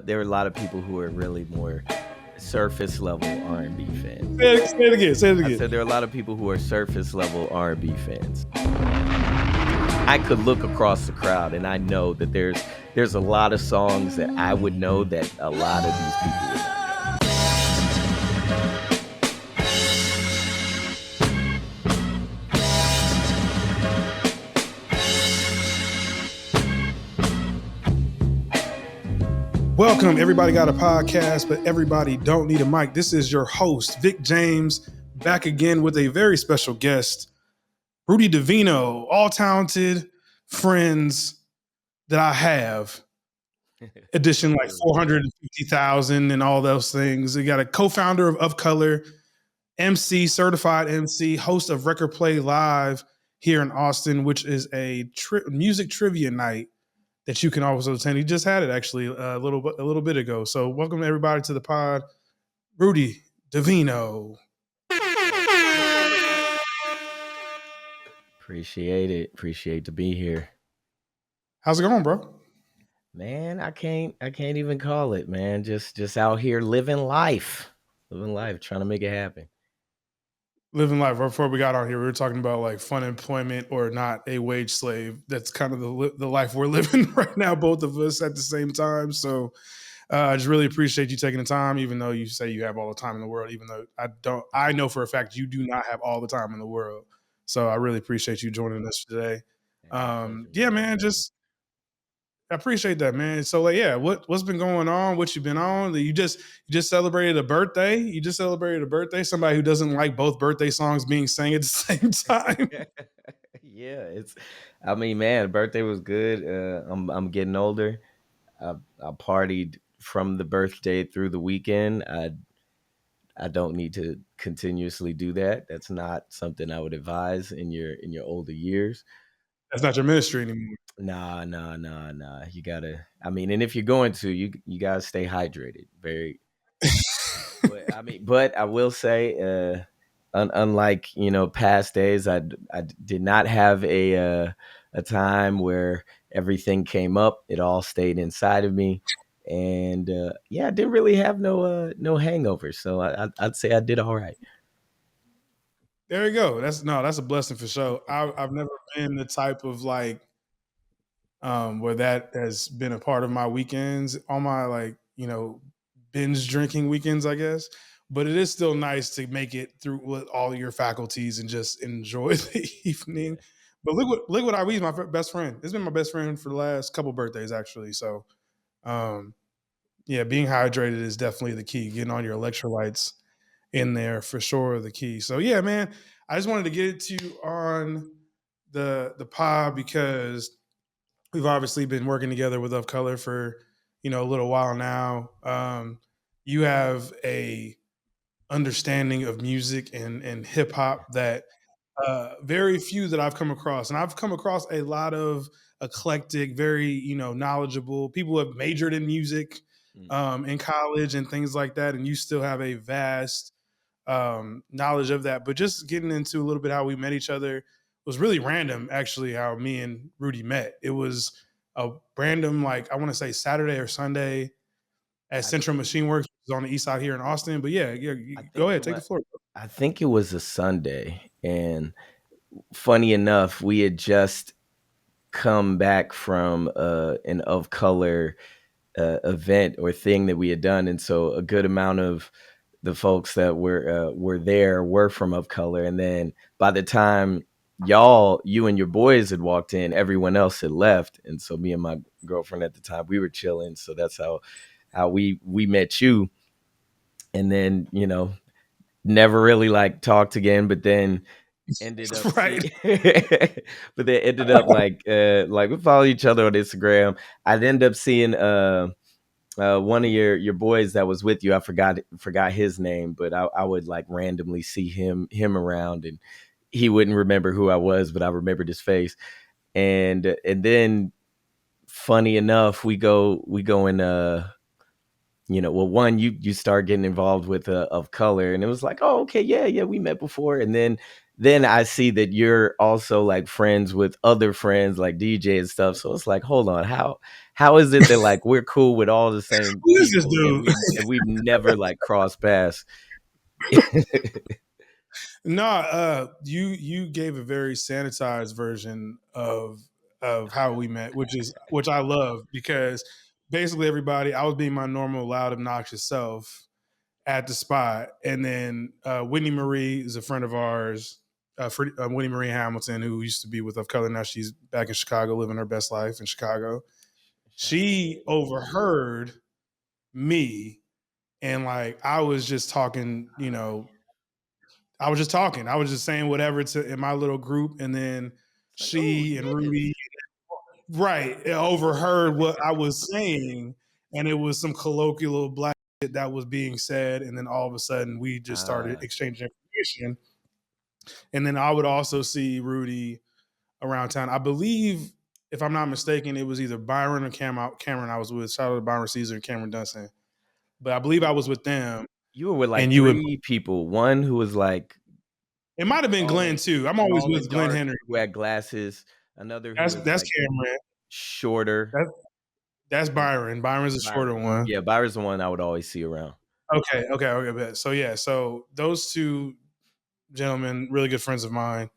are a lot of people who are really more surface level R&B fans. Say it again. Say it I again. said there are a lot of people who are surface level R&B fans. I could look across the crowd and I know that there's a lot of songs that I would know that a lot of these people would not Welcome, Everybody Got a Podcast, but everybody don't need a mic. This is your host, Vic James, back again with a very special guest, RuDi Devino, all talented friends that I have. Edition like 450,000 and all those things. We got a co-founder of Color, MC, certified MC, host of Record Play Live here in Austin, which is a music trivia night that you can also attend. He just had it actually a little bit ago. So welcome everybody to the pod, RuDi Devino. Appreciate it. Appreciate to be here. How's it going, bro? Man, I can't even call it, man. Just out here living life, trying to make it happen. Living life. Right before we got on here, we were talking about like fun employment or not a wage slave. That's kind of the life we're living right now, both of us at the same time. So I just really appreciate you taking the time, even though you say you have all the time in the world, even though I know for a fact you do not have all the time in the world. So I really appreciate you joining us today. Yeah, man, just I appreciate that, man. So like, yeah, what's been going on? What you been on? You just celebrated a birthday. You just celebrated a birthday. Somebody who doesn't like both birthday songs being sang at the same time. Yeah, I mean, man, birthday was good. I'm getting older. I partied from the birthday through the weekend. I don't need to continuously do that. That's not something I would advise in your older years. That's not your ministry anymore. Nah. You gotta. I mean, and if you're going to, you gotta stay hydrated. But I will say, unlike past days, I did not have a time where everything came up. It all stayed inside of me, and I didn't really have no hangovers. So I'd say I did all right. There you go. That's a blessing for sure. I've never been the type of like where that has been a part of my weekends, on my like, binge drinking weekends, I guess. But it is still nice to make it through with all your faculties and just enjoy the evening. Yeah. But look what I read, my best friend. It's been my best friend for the last couple birthdays, actually. So, yeah, being hydrated is definitely the key. Getting on your electrolytes in there for sure, the key. So, yeah, man, I just wanted to get it to you on the pod because we've obviously been working together with Of Color for a little while now. You have a understanding of music and hip hop that very few that I've come across, and I've come across a lot of eclectic, very knowledgeable people who have majored in music in college and things like that, and you still have a vast knowledge of that. But just getting into a little bit how we met each other was really random, actually, how me and RuDi met. It was a random, like, I want to say Saturday or Sunday at Central Machine Works on the east side here in Austin. But yeah, go ahead, take the floor. I think it was a Sunday, and funny enough, we had just come back from an Of Color event or thing that we had done, and so a good amount of the folks that were there were from Of Color, and then by the time you and your boys had walked in, everyone else had left, and so me and my girlfriend at the time, we were chilling. So that's how we met you, and then never really like talked again, but then ended up Right. but then ended up like we follow each other on Instagram. I'd end up seeing one of your boys that was with you. I forgot his name, but I would like randomly see him around, and he wouldn't remember who I was, but I remembered his face. And then funny enough, we go and well, one, you start getting involved with Of Color, and it was like, oh, okay, yeah, we met before. And then then I see that you're also like friends with other friends like DJ and stuff. So it's like, hold on, how is it that like we're cool with all the same Who is this people and dude? we've never like crossed paths? No, you gave a very sanitized version of how we met, which I love because basically everybody I was being my normal loud obnoxious self at the spot, and then Whitney Marie is a friend of ours, Whitney Marie Hamilton, who used to be with Of Color. Now she's back in Chicago, living her best life in Chicago. Shout out to She Whitney. overheard me, and like I was just talking, I was just talking. I was just saying whatever to in my little group, and then It's like, oh she and yes. RuDi, right, overheard what I was saying, and it was some colloquial black shit that was being said, and then all of a sudden we just started Ah, exchanging information, and then I would also see RuDi around town. I believe, if I'm not mistaken, it was either Byron or Cameron. I was with. Shout out to Byron Caesar and Cameron Dunson, but I believe I you was with them, you were with and like you would. three people. One who was like It might have been tall Glenn and too. I'm always with Glenn dark, Henry. who had glasses. Another who was That's like Cameron. shorter. That's That's And Byron. Byron's a shorter Byron. one. Yeah, Byron's the one I would always see around. Okay. Bet. So yeah, so those two gentlemen, really good friends of mine.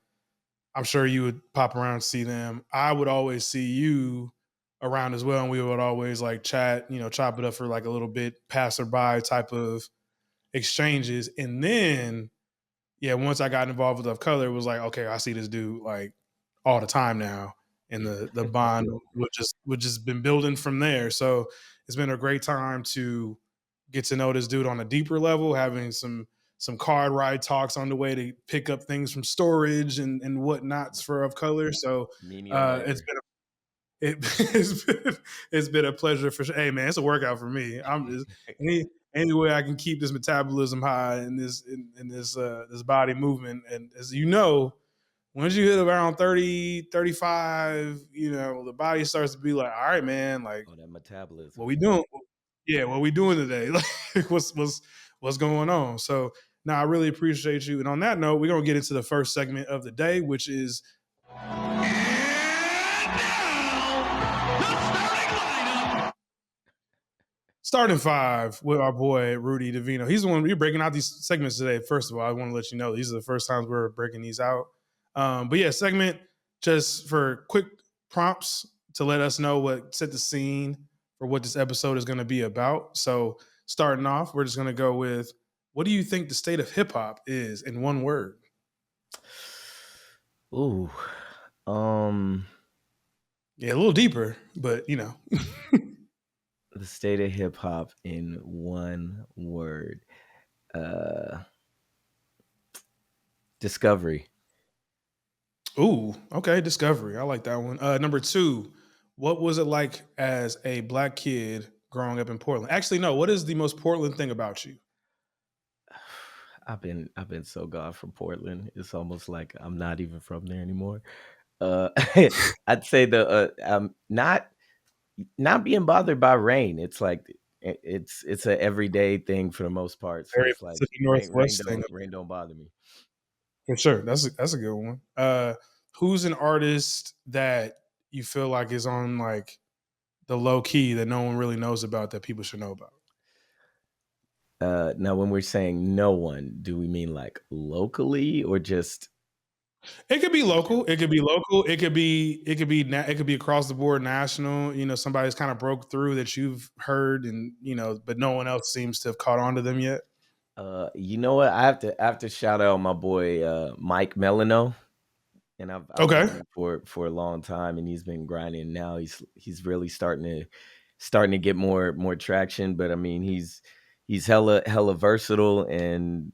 I'm sure you would pop around and see them. I would always see you around as well, and we would always like chat, chop it up for like a little bit, passerby type of exchanges. And then, yeah, once I got involved with Of Color, it was like, okay, I see this dude like all the time now, and the bond would just been building from there. So it's been a great time to get to know this dude on a deeper level, having some card ride talks on the way to pick up things from storage and whatnots for Of Color. So Menial it's labor. been it, it's been a pleasure for sure. Hey man, it's a workout for me. I'm just any way I can keep this metabolism high and this body movement. And as you know, once you hit around 30, 35, the body starts to be like, all right, man, like Oh, that what metabolism. we doing? Yeah, what we doing today? Like what's going on? So now I really appreciate you. And on that note, we're gonna get into the first segment of the day, which is starting five with our boy RuDi Devino. He's the one we're breaking out these segments today. First of all, I want to let you know these are the first times we're breaking these out. But yeah, segment just for quick prompts to let us know what set the scene for what this episode is going to be about. So starting off, we're just going to go with what do you think the state of hip hop is in one word? Ooh. Um Yeah, a little deeper, but the state of hip hop in one word. Uh Discovery. Ooh, okay, Discovery. I like that one. Number two, what was it like as a black kid growing up in Portland? Actually, no. What is the most Portland thing about you? I've been so gone from Portland. It's almost like I'm not even from there anymore. Uh I'd say not being bothered by rain. It's like it's a everyday thing for the most part. So Very it's like Pacific rain Northwest thing, don't bother me. for sure. That's a good one. Who's an artist that you feel like is on like the low key that no one really knows about that people should know about? Now when we're saying no one, do we mean like locally or just It could be in local. general? It could be local. It could be across the board national. Somebody's kind of broke through that you've heard, and but no one else seems to have caught on to them yet. You know what? I have to shout out my boy Mike Melano, and I've Okay. known him for a long time, and he's been grinding. Now he's really starting to get more traction. But I mean, he's hella versatile, and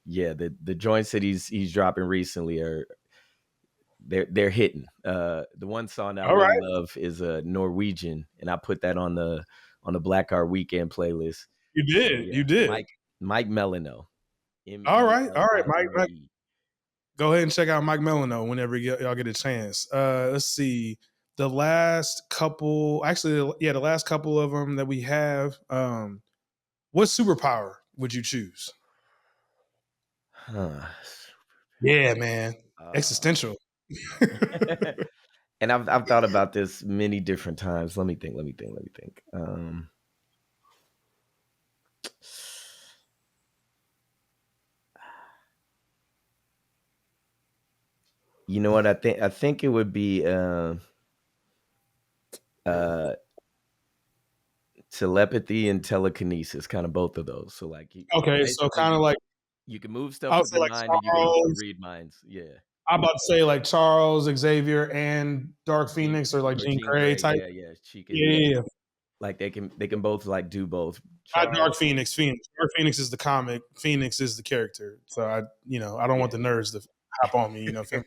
yeah, the joints that he's dropping recently are they're hitting. The one song I All really right. love is Norwegian, and I put that on the Black Art Weekend playlist. You So did. yeah, You did. Mike Melano, All right. All right, Mike. Melire. Go ahead and check out Mike Melano whenever y'all get a chance. Let's see. The last couple, actually, yeah, the last couple of them that we have. What superpower would you choose? Huh. Yeah, man. Uh, Existential. and I've thought about this many different times. Let me think. Let me think. Let me think. You know what? I think it would be uh, telepathy and telekinesis, kind of both of those. So like, Okay, so basically, kind of like you can move stuff I would with say your like mind, and you can also Charles. read minds. Yeah, I'm about to say like Charles Xavier and Dark Jean Phoenix or like or Jean Jean Grey Grey. type. Yeah, yeah. She Yeah, can yeah, yeah. like they can both like do both. Not Dark Charles. Phoenix. Phoenix. Dark Phoenix is the comic. Phoenix is the character. So I don't want Yeah. the nerds to hop on me. Feel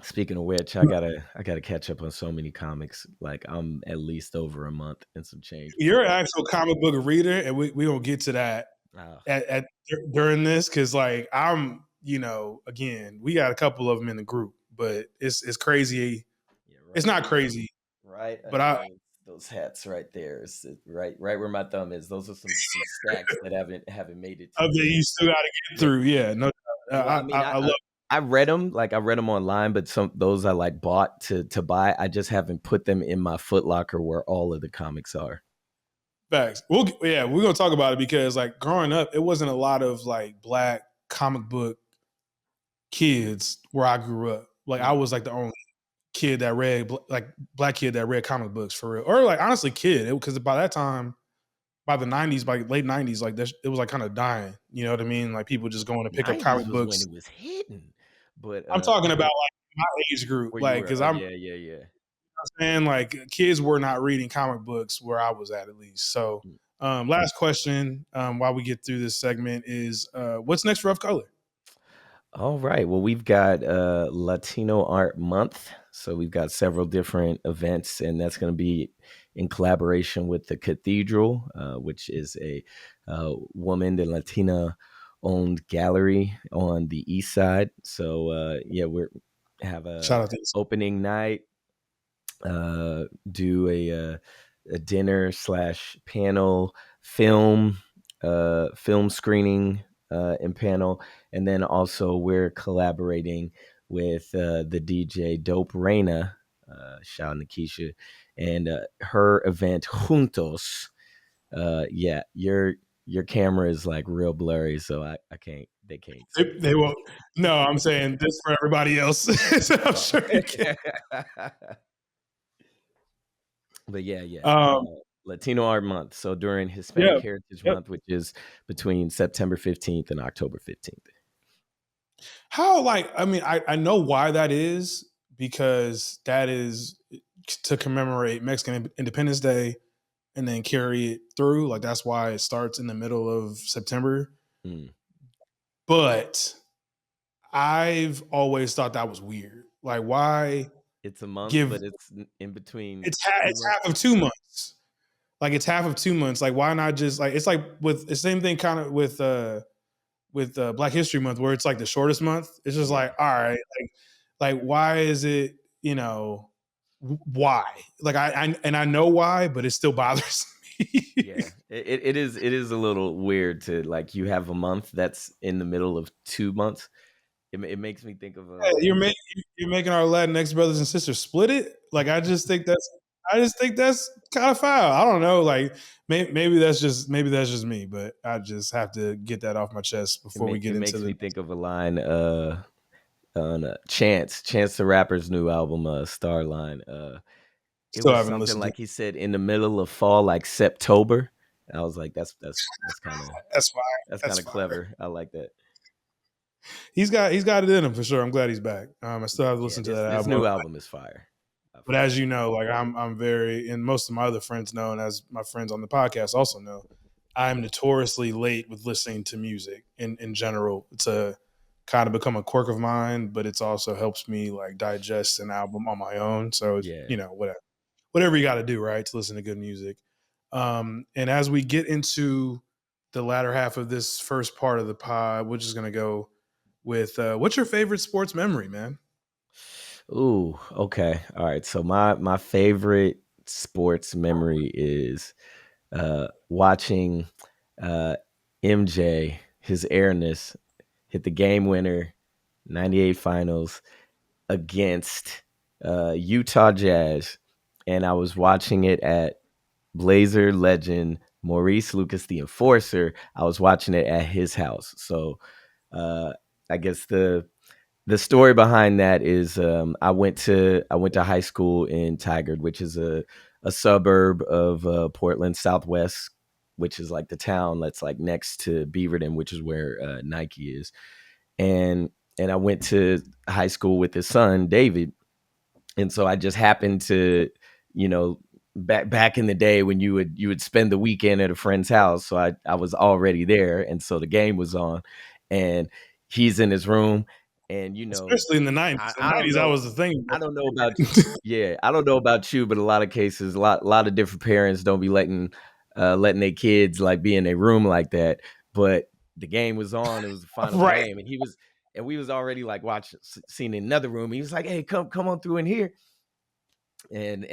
Speaking of which, I gotta catch up on so many comics. Like I'm at least over a month and some change. You're an actual comic book reader, and we gonna get to that Oh, at during this because like I'm again we got a couple of them in the group, but it's crazy. yeah, It's right, not crazy, right but I under those hats right there. Right where my thumb is. Those are some stacks that haven't made it to of me that yet. you still got to get Yeah. through. Yeah, no, Well, I mean, I love. I read them like I read them online, but some those I like bought to buy. I just haven't put them in my Foot Locker where all of the comics are. Facts. We're gonna talk about it because like growing up, it wasn't a lot of like black comic book kids where I grew up. Like I Mm. was like the only kid that read like black kid that read comic books for real, or like honestly kid because by that time, by the '90s, by late '90s, like it was like kind of dying. You know what I mean? Like people just going to pick up comic 90s was when books. it was hidden, but I'm talking about like my age group, where you like were, because oh I'm yeah, yeah, yeah. saying like kids were not reading comic books where I was at least. So, Mm. last question while we get through this segment is what's next for Rough Color? All right. Well, we've got Latino Art Month. So we've got several different events, and that's going to be in collaboration with the Cathedral, which is a woman and Latina owned gallery on the east side. So yeah, we're have Shout a out to this. opening night, do a dinner slash panel film film screening and panel, and then also we're collaborating with the DJ Dope Reina, shout out to Keisha, and her event Juntos. Yeah, your camera is like real blurry, so I can't they can't see They won't. No, I'm saying this for everybody else. So I'm sure you can. it. But yeah, yeah. Um, Latino Art Month. So during yeah, Hispanic Heritage yep. Month, which is between September 15th and October 15th. How like I mean I know why that is because that is to commemorate Mexican Independence Day and then carry it through. Like that's why it starts in the middle of September. Mm. But I've always thought that was weird. Like why It's a month, give but it's in between it's two it's months. half of 2 months. Like it's half of 2 months. Like why not just like it's like with the same thing kind of with Black History Month where it's like the shortest month. It's just Yeah, like all right, like why is it why? Like I know why, but it still bothers me. yeah. It is a little weird to like you have a month that's in the middle of 2 months. It makes me think of You're making our Latinx brothers and sisters split it. Like I just think that's kind of foul. I don't know. Like maybe that's just me, but I just have to get that off my chest before we get it into makes the me think of a line on Chance the Rapper's new album Starline. It still was haven't something listened to it. like he said in the middle of fall, like September. I was like, that's kind of That's fine. that's kind That's of fine. clever. I like that. He's got it in him for sure. I'm glad he's back. I still have to Yeah, listen to that this album. new album is fire. I But fuck as with you know, like I'm very, and most of my other friends know, and as my friends on the podcast also know, I'm notoriously late with listening to music in general. It's a kind of become a quirk of mine, but it's also helps me like digest an album on my own. So it. Yeah. whatever you got to do, right, to listen to good music. And as we get into the latter half of this first part of the pod, we're just gonna go with what's your favorite sports memory, man? Ooh, okay. All right. So my favorite sports memory is watching uh MJ, his airness. hit the game winner, 98 finals against Utah Jazz. And I was watching it at Blazer legend Maurice Lucas, the enforcer. I was watching it at his house. So uh, I guess the story behind that is I went to high school in Tigard, which is a suburb of Portland, Southwest, which is like the town that's like next to Beaverton, which is where Nike is. And I went to high school with his son David, and so I just happened to, you know, back in the day when you would spend the weekend at a friend's house. So I was already there, and so the game was on, and he's in his room, and Especially in the 90s. The I don't 90s, that know. was the thing. I don't know about yeah, I don't know about you, but a lot of cases, a lot of different parents don't be letting their kids like be in a room like that. But the game was on; it was the final Right. game, and we was already like watching, seeing another room. He was like, "Hey, come on through in here," and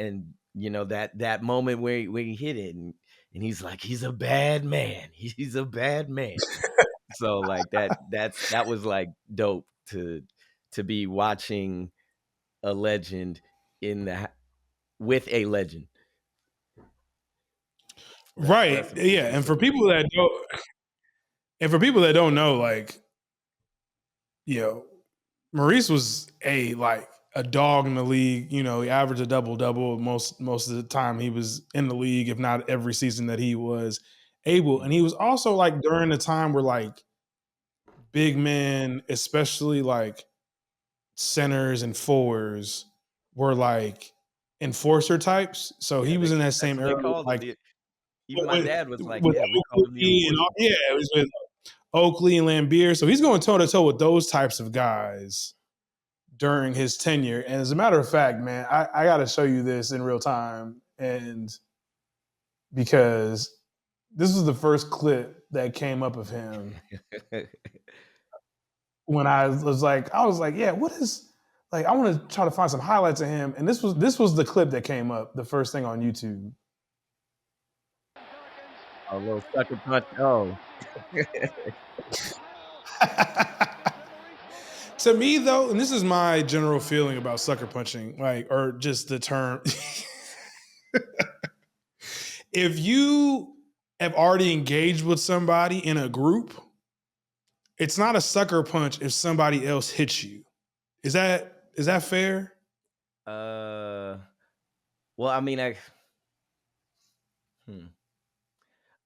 that moment where he hit it, and he's like, "He's a bad man. He's a bad man." So like that was like dope to be watching a legend in the with a legend. Right. Rest in peace, Yeah. Maurice Lucas. And for people that don't know, like, you know, Maurice was a dog in the league. He averaged a double double most of the time he was in the league, if not every season that he was able. And he was also like during the time where like big men, especially like centers and forwards, were like enforcer types. So Yeah, he was in that that's same what era they with called him. like Even my with, dad was like, with "Yeah, we called him the Oakley and enforcer." yeah, it was with Oakley and Lambeer. So he's going toe to toe with those types of guys during his tenure. And as a matter of fact, man, I got to show you this in real time, and because this was the first clip that came up of him when I was like, yeah, what is like? I want to try to find some highlights of him, and this was the clip that came up, the first thing on YouTube. A little sucker punch. Oh, To me, though, and this is my general feeling about sucker punching, like, or just the term. If you have already engaged with somebody in a group, it's not a sucker punch if somebody else hits you. Is that fair? uh, well, I mean, hmm.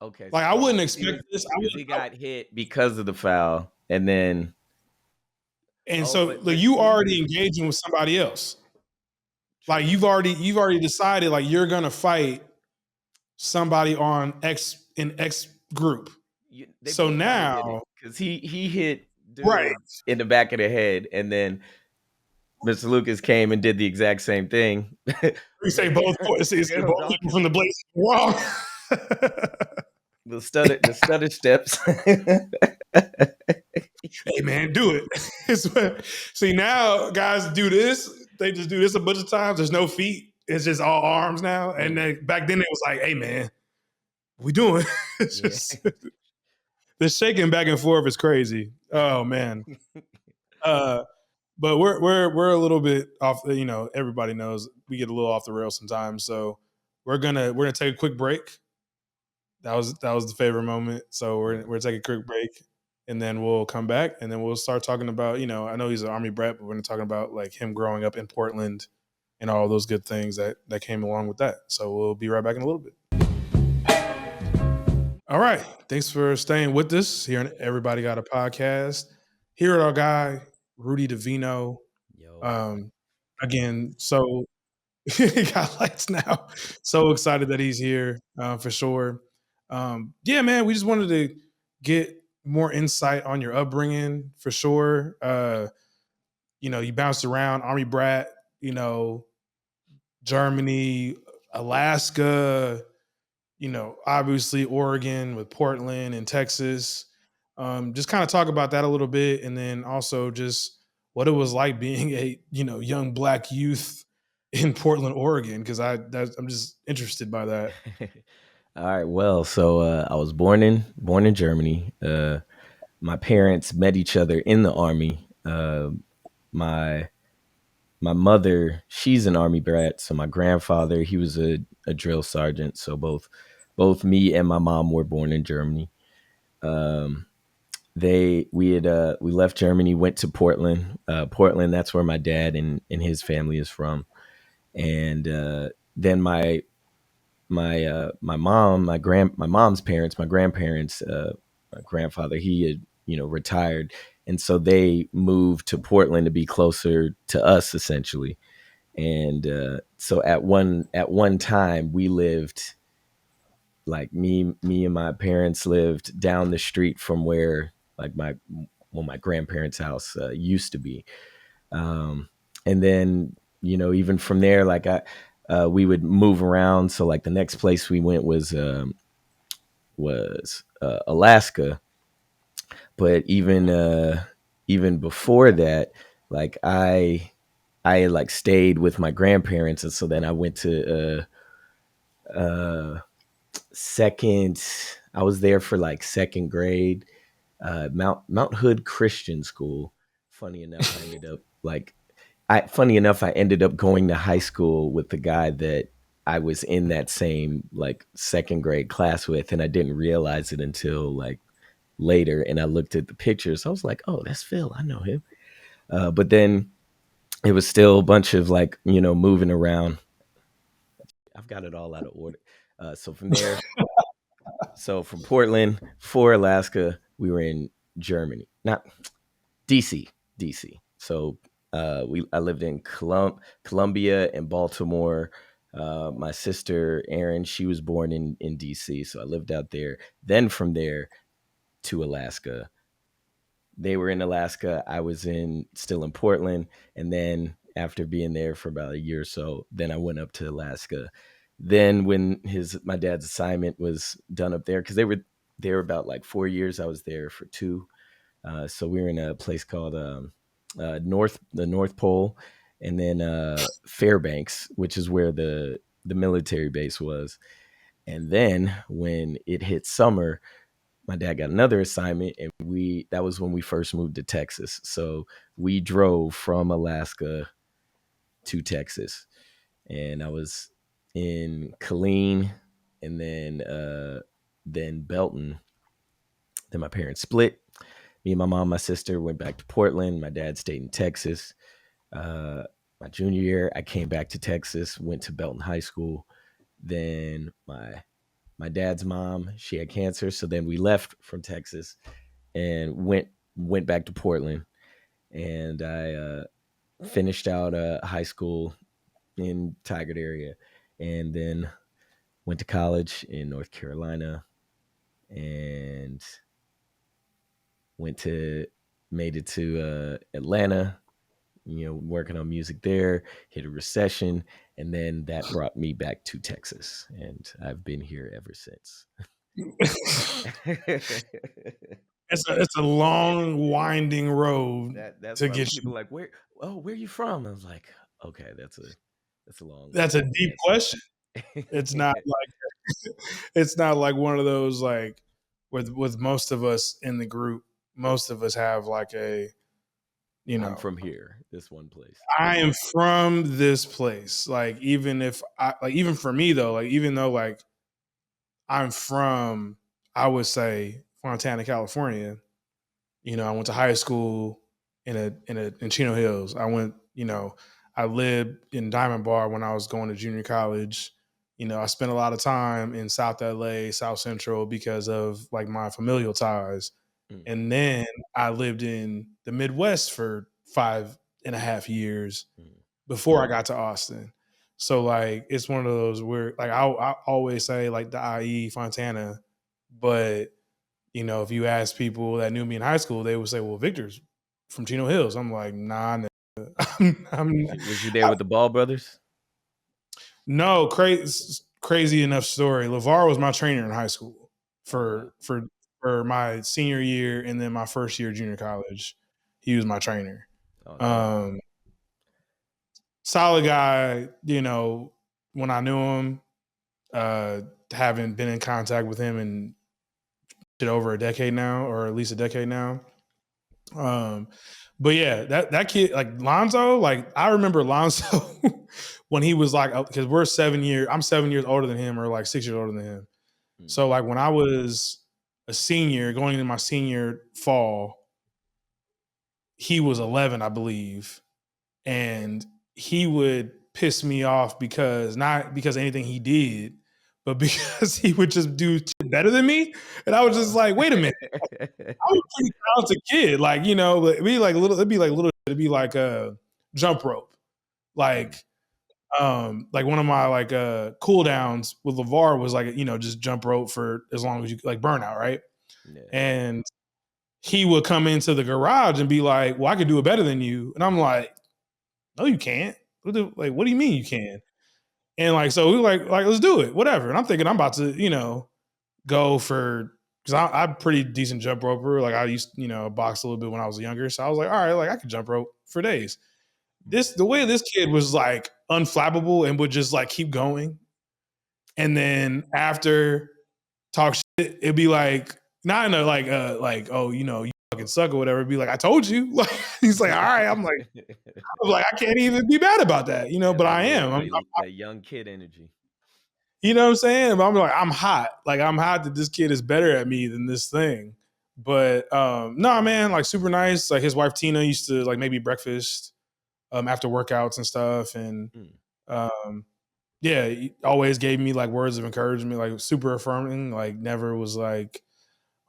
Okay, Like I so wouldn't because expect this. he got hit because of the foul, and then And oh, so like but you see, already engaging with somebody else. Like true. you've already decided like you're gonna fight somebody on X group. They So both kind of did it now, because he hit right? dude in the back of the head, and then Mr. Lucas came and did the exact same thing. We Was say like, both. "Yeah, Say go both dog," people from the Blazers wrong. the stutter steps. Hey man, do it. See now, guys do this. They just do this a bunch of times. There's no feet. It's just all arms now. And Mm, then back then it was like, hey man, what we doing? It's yeah. just the shaking back and forth is crazy. Oh man. Uh, but we're a little bit off. Everybody knows we get a little off the rails sometimes. So we're gonna take a quick break. That was the favorite moment. So we're Yeah. we're taking a quick break, and then we'll come back, and then we'll start talking about. I know he's an Army brat, but we're gonna talk about like him growing up in Portland and all those good things that came along with that. So we'll be right back in a little bit. All right, thanks for staying with us here on Everybody Got a Podcast. Here at our guy RuDi Devino. Yo. Um, again, so he got lights now. So excited that he's here for sure. Yeah, man, we just wanted to get more insight on your upbringing for sure. You bounced around, Army brat, Germany, Alaska, obviously Oregon with Portland and Texas. Just kind of talk about that a little bit, and then also just what it was like being a young black youth in Portland, Oregon, because I'm just interested by that. All right. Well, so I was born in Germany. my parents met each other in the army. My my mother, she's an army brat, so my grandfather, he was a drill sergeant. So both me and my mom were born in Germany. Um, we left Germany, went to Portland. Portland, that's where my dad and his family is from. And then my mom, my mom's parents, my grandparents, my grandfather, he had, retired, and so they moved to Portland to be closer to us, essentially. And so at one time we lived, like, me and my parents lived down the street from where, like, my grandparents' house used to be. um, and then, even from there, like, we would move around. So, like, the next place we went was Alaska. But even before that, like, I like stayed with my grandparents, and so then I went to second. I was there for like second grade. Mount Hood Christian School. Funny enough, I ended up going to high school with the guy that I was in that same, like, second grade class with, and I didn't realize it until, like, later. And I looked at the pictures. I was like, "Oh, that's Phil. I know him." But then it was still a bunch of, like, moving around. I've got it all out of order. So from there, so from Portland for Alaska, we were in Germany, not DC, DC. So I lived in Columbia and Baltimore. My sister Erin, she was born in DC, so I lived out there. Then from there to Alaska. They were in Alaska. I was in still in Portland, and then after being there for about a year or so, then I went up to Alaska. Then when his my dad's assignment was done up there, because they were there about like 4 years. I was there for two. So we were in a place called the North Pole, and then Fairbanks, which is where the military base was. And then when it hit summer, my dad got another assignment, and we that was when we first moved to Texas. So we drove from Alaska to Texas, and I was in Killeen, and then Belton. Then my parents split. Me and my mom, my sister went back to Portland. My dad stayed in Texas. Uh, my junior year, I came back to Texas, went to Belton High School. Then my dad's mom, she had cancer, so then we left from Texas and went back to Portland. And I finished out high school in Tigard area, and then went to college in North Carolina, and went to made it to Atlanta. Working on music there. Hit a recession, and then that brought me back to Texas, and I've been here ever since. It's a long, winding road That's to why get when people you. are like, where you from? I was like, okay, that's a long That's a deep answer. question. It's not like it's not like one of those like with most of us in the group. Most of us have like a you I'm know from here, this one place. I am from this place. Like even if I like even for me though, like even though like I'm from I would say Fontana, California. I went to high school in Chino Hills. I lived in Diamond Bar when I was going to junior college. I spent a lot of time in South LA, South Central because of like my familial ties. Mm, And then I lived in the Midwest for 5.5 years mm, before I got to Austin. So like it's one of those where like I always say like the IE Fontana, but if you ask people that knew me in high school, they would say, "Well, Victor's from Chino Hills." I'm like, "Nah, was you there with the Ball brothers? no." Crazy enough story. Levar was my trainer in high school Oh, wow. for my senior year and then my first year of junior college. He was my trainer. Oh, dope. Um, Solid guy. When I knew him, uh, having been in contact with him and over a decade now, or at least a decade now. Um, but yeah, that kid, like Lonzo, like I remember Lonzo when he was like, because I'm 7 years older than him, or like 6 years older than him. Mm, So like when I was a senior, going into my senior fall, he was 11, I believe, and he would piss me off because not because of anything he did, but because he would just do better than me, and I was just uh, like, wait a minute. I was a pretty talented kid. Like, it'd be like a jump rope. mm, Like one of my like cool downs with LeVar was like, just jump rope for as long as you like burnout, right? yeah. And he would come into the garage and be like, well, I could do it better than you. And I'm like, no, you can't. What do you mean you can? And like, so we were like, let's do it, whatever. And I'm thinking I'm about to, go for because I'm pretty decent jump roper. Like I used, box a little bit when I was younger. So I was like, all right, like I could jump rope for days. Mm. The way this kid was like unflappable and would just like keep going. And then after talk shit, it'd be like, not in a like, oh, you fucking suck or whatever. It'd be like, I told you. Like he's like, all right. I'm like, I can't even be mad about that, Yeah, but I am. that young kid energy. You know what I'm saying? But I'm like, I'm hot. Like I'm hot that this kid is better at me than this thing. But no, man, like super nice. Like his wife Tina used to like make me breakfast after workouts and stuff. And Mm, um yeah, he always gave me like words of encouragement, like super affirming, like never was like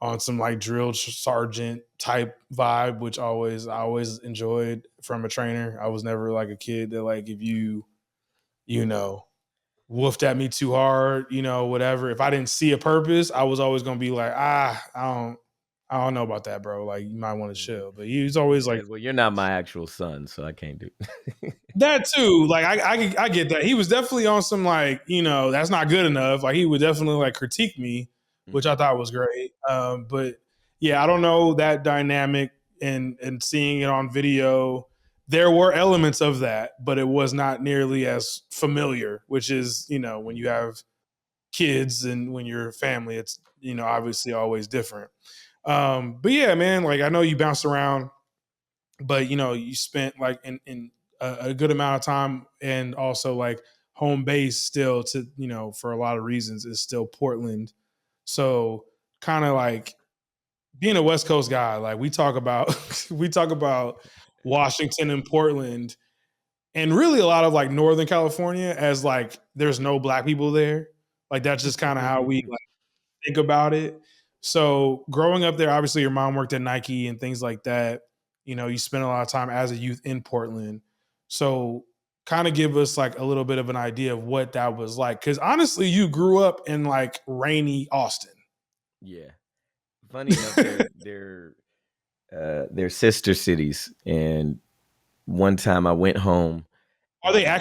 on some like drill sergeant type vibe, which I always enjoyed from a trainer. I was never like a kid that like if you know, woofed at me too hard, whatever. If I didn't see a purpose, I was always gonna be like, I don't know about that, bro. Like you might want to mm. chill. But he was He always like said, "Well, you're not my actual son, so I can't do." that too. Like I get that. He was definitely on some like, that's not good enough. Like he would definitely like critique me, which Mm, I thought was great. But yeah, I don't know that dynamic and seeing it on video. There were elements of that, but it was not nearly as familiar, which is, when you mm. have kids and when you're family, it's obviously always different. But yeah, man, like I know you bounced around, but you spent like in a good amount of time, and also like home base still to for a lot of reasons is still Portland. So kind of like being a West Coast guy, like we talk about we talk about Washington and Portland and really a lot of like Northern California as like there's no black people there. Like that's just kind of how we think about it. So growing up there, obviously your mom worked at Nike and things like that. You spent a lot of time as a youth in Portland. So kind of give us like a little bit of an idea of what that was like. Cause honestly, you grew up in like rainy Austin. Yeah. Funny enough, they're sister cities, and one time I went home and Are they yeah,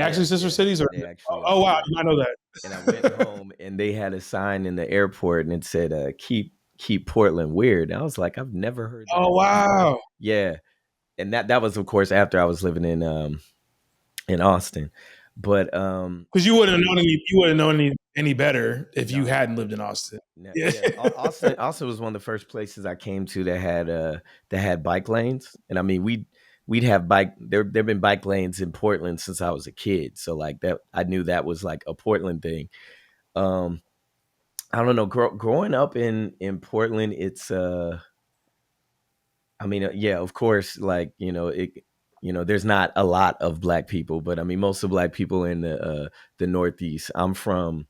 actually sister yeah, cities or they actually oh are, wow, I yeah. did not know that. And I went home and they had a sign in the airport and it said, keep Portland weird. And I was like, I've never heard that Oh in my life. wow. Yeah. And that was of course after I was living in Austin. But Because you wouldn't know any better if you no, hadn't lived in Austin. no, Yeah. yeah. Austin was one of the first places I came to that had bike lanes. And I mean we'd have there've been bike lanes in Portland since I was a kid. So like that I knew that was like a Portland thing. Um I don't know. Growing up in Portland, it's I mean, yeah, of course, like there's not a lot of black people, but I mean, most of black people in the Northeast. I'm from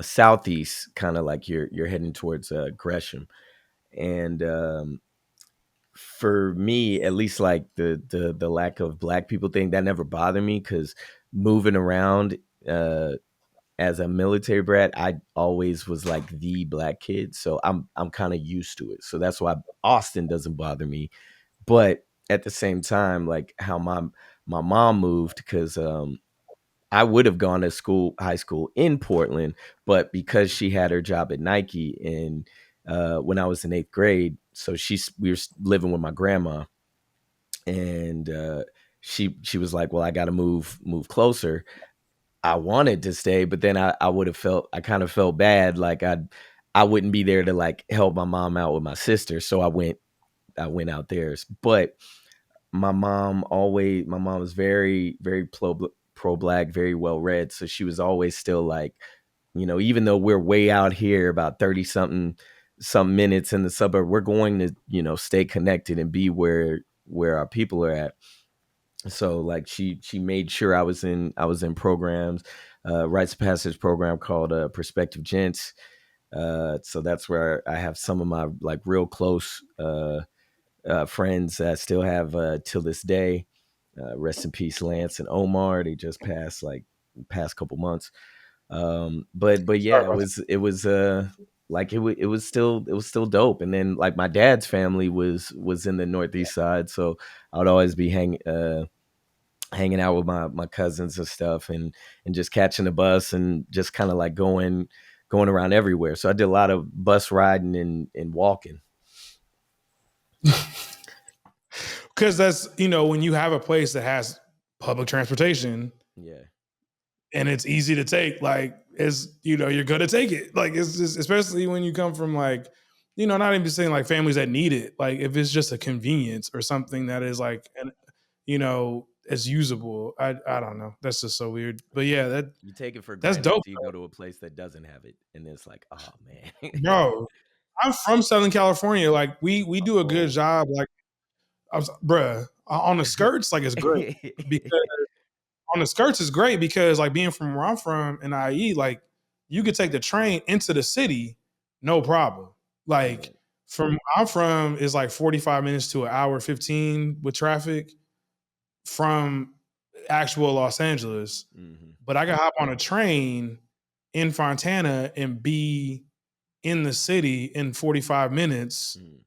Southeast, kind of like you're heading towards Gresham, and for me, at least, like the lack of black people thing that never bothered me because moving around. As a military brat, I always was like the black kid, so I'm kind of used to it. So that's why Austin doesn't bother me. But at the same time, like how my mom moved because I would have gone to high school in Portland, but because she had her job at Nike and when I was in eighth grade, so we were living with my grandma, and she was like, "Well, I got to move closer." I wanted to stay, but then I would have felt I kind of felt bad. Like I wouldn't be there to like help my mom out with my sister. So I went out there. But my mom was very, very pro black, very well read. So she was always still like, even though we're way out here about 30 something some minutes in the suburb, we're going to, stay connected and be where our people are at. So like she made sure I was in programs, rites of passage program called Perspective Gents. So that's where I have some of my like real close friends that I still have till this day. Rest in peace, Lance and Omar. They just passed like past couple months. But Sorry yeah, about like it was still dope. And then like my dad's family was in the northeast side, so I would always be hanging out with my cousins and stuff, and just catching the bus and just kind of like going around everywhere. So I did a lot of bus riding and walking. that. Because that's, when you have a place that has public transportation Yeah. and it's easy to take, like, you're going to take it. Like, it's just, especially when you come from like, not even saying like families that need it. Like, if it's just a convenience or something that is like, as usable. I don't know. That's just so weird. But yeah, You take it for that's granted dope, until you go to a place that doesn't have it, and then it's like, oh man. bro. I'm from Southern California. Like, we do a good Oh. job. Like, bruh, on the skirts, like, it's great because on the skirts is great because like being from where I'm from in IE, like you could take the train into the city, no problem. Like, Right. from where I'm from is like 45 minutes to an hour 15 with traffic from actual Los Angeles. Hmm. But I could hop on a train in Fontana and be in the city in 45 minutes Mm.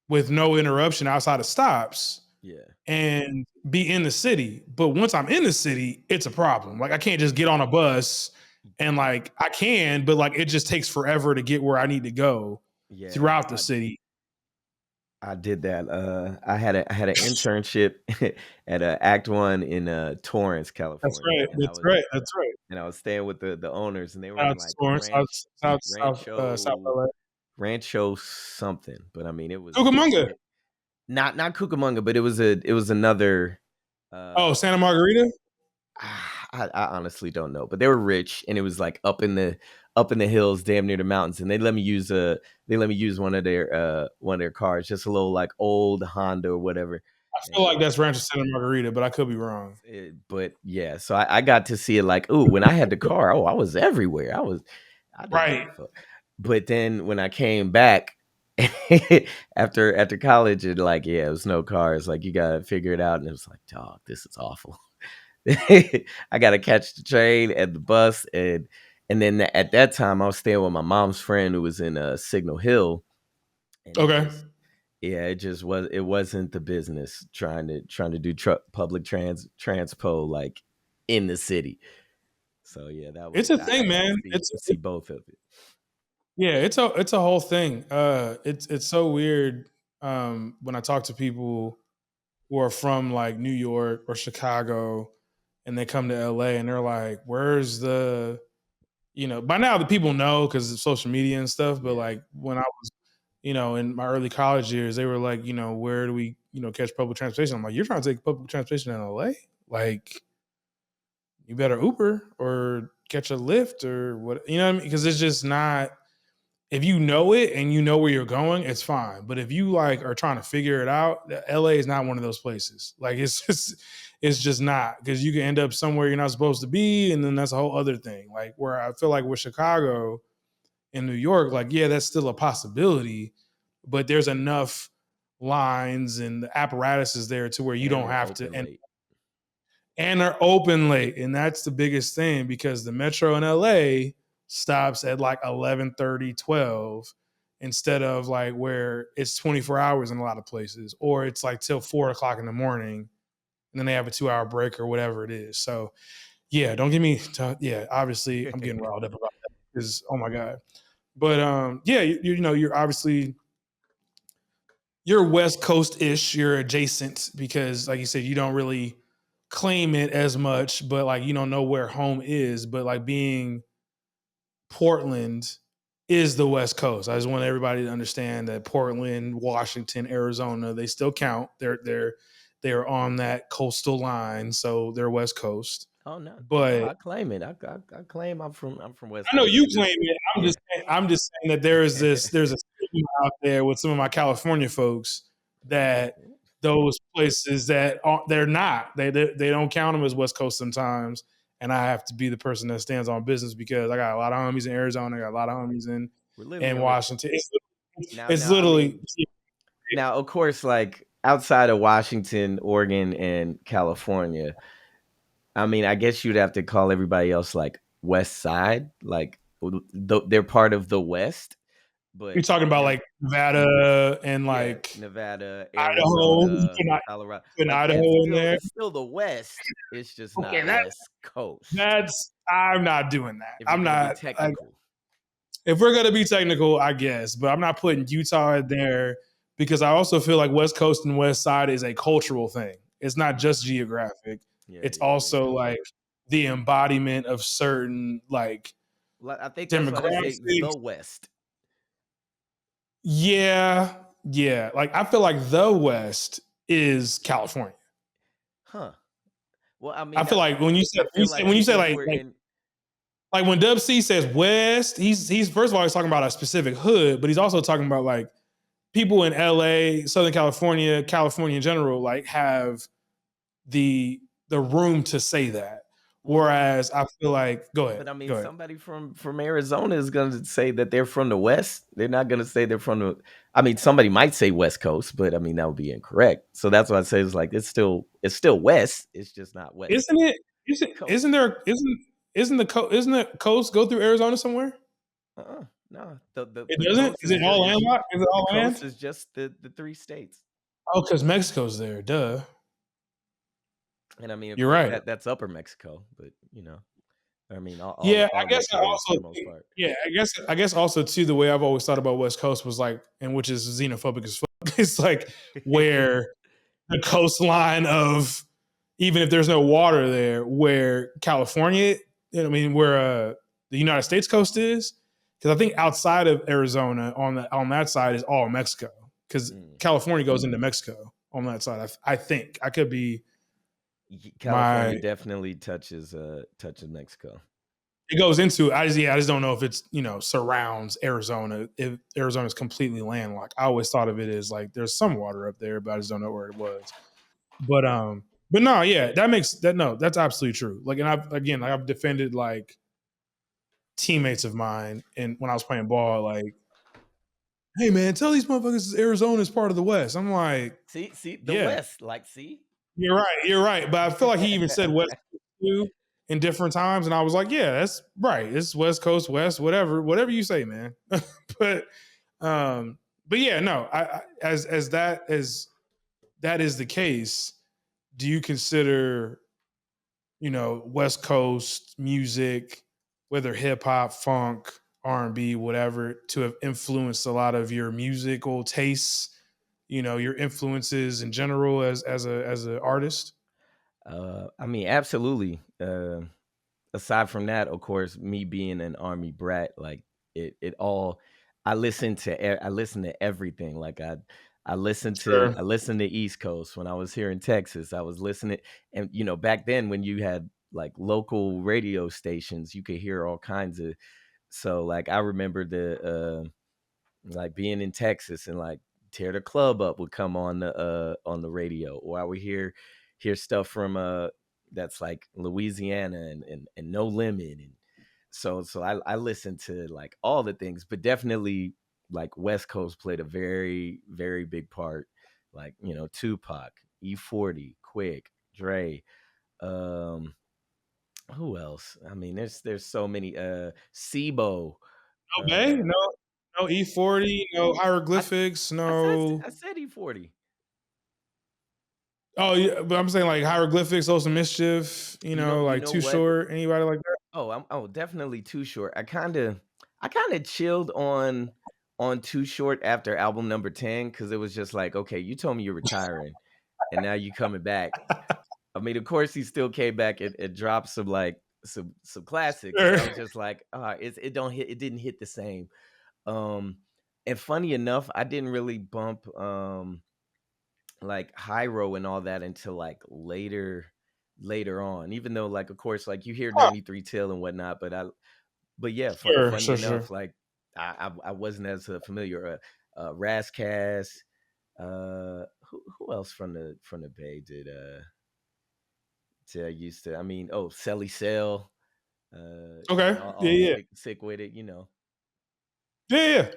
with no interruption outside of stops Yeah. and be in the city. But once I'm in the city, it's a problem. Like, I can't just get on a bus and like I can, but like it just takes forever to get where I need to go Yeah. throughout the city. I did that. I had an internship at Act One in Torrance, That's California, right. That's right. That's right. and I was staying with the owners, and they were Shout in out to like Torrance, South Rancho LA. Rancho something. But I mean, it was Cucamonga. not Cucamonga, but it was another. Oh, Uh, Santa Margarita. I honestly don't know, but they were rich, and it was like up in the hills, damn near the mountains, and they let me use one of their cars, just a little like old Honda or whatever, I feel and like that's Rancho Santa Margarita, but I could be wrong. but yeah, so I got to see it like, ooh, when I had the car, oh, I was everywhere, I didn't give Right. a fuck, but then when I came back. after college, and like, yeah, it was no cars, like you gotta figure it out, and it was like, dog, this is awful. I gotta catch the train and the bus, and then at that time I was staying with my mom's friend who was in Signal Hill, and Okay. it wasn't the business trying to do public transpo like in the city. So yeah, that It's was a I thing, got to man. see both of it. Yeah, it's a whole thing. It's so weird when I talk to people who are from like New York or Chicago and they come to LA and they're like, "Where's the?" By now the people know because of social media and stuff. But Yeah, like when I was, in my early college years, they were like, "Where do we, catch public transportation?" I'm like, "You're trying to take public transportation in LA? Like, you better Uber or catch a Lyft or what? You know what I mean? Because it's just not, if you know it and you know where you're going, it's fine. But if you like are trying to figure it out, LA is not one of those places. Like, it's just not, because you can end up somewhere you're not supposed to be, and then that's a whole other thing. Like, where I feel like with Chicago and New York, like, yeah, that's still a possibility, but there's enough lines and the apparatus is there to where you and don't they're have to, open late. and they're open late, and that's the biggest thing because the metro in LA stops at like 11:30, 12, instead of like where it's 24 hours in a lot of places, or it's like till 4 o'clock in the morning, and then they have a 2 hour break or whatever it is. So yeah, don't get me yeah, obviously I'm getting riled up about that because, oh my god. But yeah, you're obviously, you're West Coast ish. You're adjacent because, like you said, you don't really claim it as much, but like you don't know where home is. But like being Portland, is the West Coast. I just want everybody to understand that Portland, Washington, Arizona, they still count. They're on that coastal line, so they're West Coast. Oh no, no, But I claim it. I claim I'm from West I know Coast you too. claim it. Yeah. I'm just saying that there's a stigma out there with some of my California folks that those places that they're not they don't count them as West Coast sometimes, and I have to be the person that stands on business because I got a lot of homies in Arizona, I got a lot of homies We're literally in on the Washington. now. It's Now, I literally mean, now of course, like outside of Washington, Oregon, and California, I mean, I guess you'd have to call everybody else like West Side, like they're part of the West, you're but talking about they're like Nevada and yeah, like Nevada, Idaho. You Arizona, Colorado. put Like Idaho in there. it's still the West. It's just Okay, not West Coast. that's I'm not doing that. If you're I'm gonna be not like technical. if we're gonna be technical, I guess, but I'm not putting Utah in there because I also feel like West Coast and West Side is a cultural thing. It's not just geographic. Yeah, It's yeah, yeah. also like the embodiment of certain like I think that's why they say demographics. the West. Yeah, yeah. Like I feel like the West is California. Huh. Well, I I mean, feel like when you say I feel like when you say people who are like in like when Dub C says West, he's first of all he's talking about a specific hood, but he's also talking about like people in LA, Southern California, California in general, like have the room to say that. well, Whereas I feel like, but I mean, go ahead. somebody from Arizona is going to say that they're from the West. They're not going to say they're from the. I mean, somebody might say West Coast, but I mean that would be incorrect. So that's why I say it's like it's still West. It's just not West Isn't it? Isn't isn't Coast. there? Isn't the coast go through Arizona somewhere? No, the It doesn't. coast Is is it just all is landlocked? Is it the all coast land? is just the three states. Oh, because Mexico's there. Duh. And I mean, of You're course, right. that's Upper Mexico, but I mean, Yeah, all I guess I Mexico for also the most part. yeah, I guess also too the way I've always thought about West Coast was like, and which is xenophobic as fuck. It's like where the coastline of even if there's no water there, where California, I mean, where the United States coast is, because I think outside of Arizona on that side is all Mexico, because Mm. California goes into Mexico on that side. I think I could be California my definitely touches Mexico. it goes into I just don't know if it's surrounds Arizona if Arizona's completely landlocked. I always thought of it as like there's some water up there, but I just don't know where it was. But no, yeah, that makes that no, that's absolutely true. Like, and I've defended like teammates of mine, and when I was playing ball, like, hey man, tell these motherfuckers Arizona is part of the West. I'm like, See the yeah, West, like see. you're right. But I feel like he even said West Coast too in different times, and I was like, yeah, that's right. It's West Coast, West, whatever you say, man. but um, but yeah, no, as that is the case, do you consider West Coast music, whether hip hop, funk, R&B, whatever, to have influenced a lot of your musical tastes, your influences in general as an artist? I mean, absolutely. Aside from that, of course, me being an army brat, like it all. I listen to everything. Like Sure. I listened to East Coast when I was here in Texas. I was listening, and back then when you had like local radio stations, you could hear all kinds of. So like I remember like being in Texas and like Tear the Club Up would come on the radio, or I would hear stuff from that's like Louisiana and No Limit, and so I listened to like all the things, but definitely like West Coast played a very very big part, like Tupac, E40, Quick, Dre, um who else? I mean, there's so many, Sibo, No Bay, uh no E40, no I hieroglyphics, I no. said E40. Oh yeah, but I'm saying like hieroglyphics, also mischief, You like know Too what? Short, anybody like that? Definitely Too Short. I kind of chilled on Too Short after album number 10 cuz it was just like, okay, you told me you're retiring and now you coming back. I mean, of course he still came back and dropped some like some classics, but Sure. I was just like, it didn't hit the same. Um, and funny enough, I didn't really bump like Hyro and all that until like later on. Even though like of course like you hear Huh. 93 Till and whatnot, but yeah, Sure, funny sure, sure. enough, like I wasn't as familiar. Rascas, who else from the Bay did I used to? I mean, oh, Selly Cell, Okay. Yeah, all yeah. sick with it, you know. Yeah, yeah.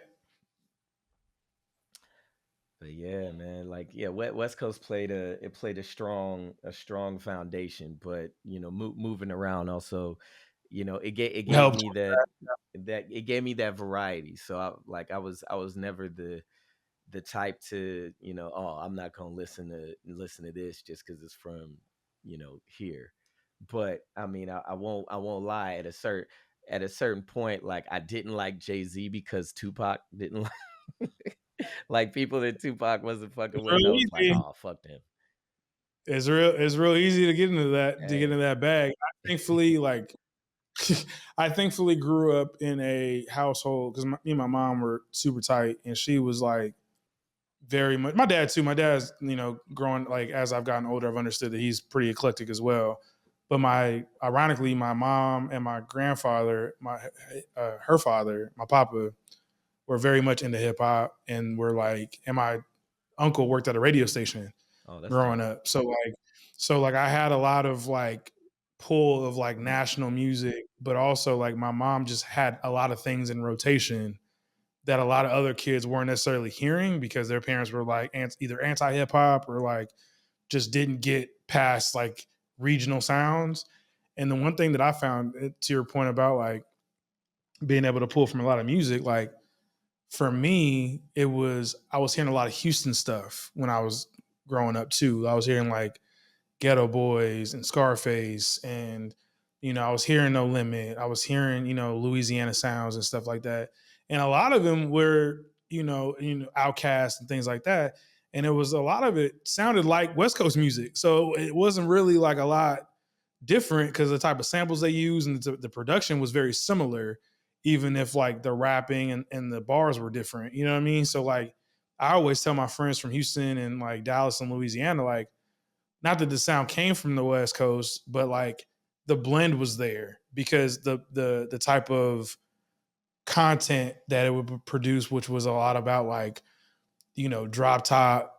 But yeah, man, like yeah, West Coast played a strong foundation, but you know, moving around also, you know, it It gave helps me with that. that it gave me that variety. So I was never the type to, you know, oh, I'm not gonna listen to this just because it's from, you know, here. But I mean, I won't lie. At a certain point, like I didn't like Jay-Z because Tupac didn't like people that Tupac wasn't fucking It's with. I real was like, easy. oh, fuck them. It's real easy to get into that Hey. bag. I thankfully like I thankfully grew up in a household because me and my mom were super tight, and she was like very much. My dad too. My dad's growing like as I've gotten older, I've understood that he's pretty eclectic as well. But my ironically, my mom and my grandfather, my her father, my papa, were very much into hip hop, and were like, and my uncle worked at a radio station Oh, that's growing dope. up. So I had a lot of like pull of like national music, but also like my mom just had a lot of things in rotation that a lot of other kids weren't necessarily hearing because their parents were like either anti hip hop or like just didn't get past like regional sounds. And the one thing that I found, to your point about like being able to pull from a lot of music, like for me, I was hearing a lot of Houston stuff when I was growing up too. I was hearing like Ghetto Boys and Scarface, and I was hearing No Limit. I was hearing Louisiana sounds and stuff like that, and a lot of them were Outkast and things like that. And it was a lot of it sounded like West Coast music, so it wasn't really like a lot different because the type of samples they use and the production was very similar, even if like the rapping and the bars were different. You know what I mean? So like I always tell my friends from Houston and like Dallas and Louisiana, like not that the sound came from the West Coast, but like the blend was there because the type of content that it would produce, which was a lot about like drop top,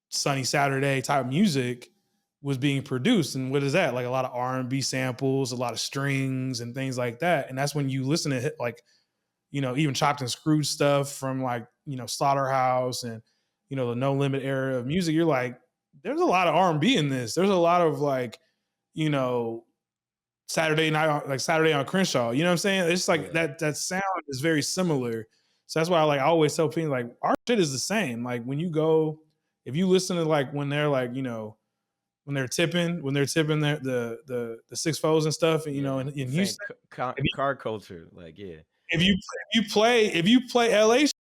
sunny Saturday type music was being produced. And what is that? Like a lot of R&B samples, a lot of strings and things like that. And that's when you listen to hit like, even chopped and screwed stuff from like, Slaughterhouse and, the No Limit era of music. You're like, there's a lot of R&B in this. There's a lot of like, you know, Saturday night, like Saturday on Crenshaw. You know what I'm saying? It's like Yeah. that sound is very similar. So that's why I always tell people like our shit is the same. Like when you go, if you listen to like when they're like, when they're tipping the six foes and stuff, and Yeah. in Same Houston, if you car culture. Like, yeah. if you play LA shit,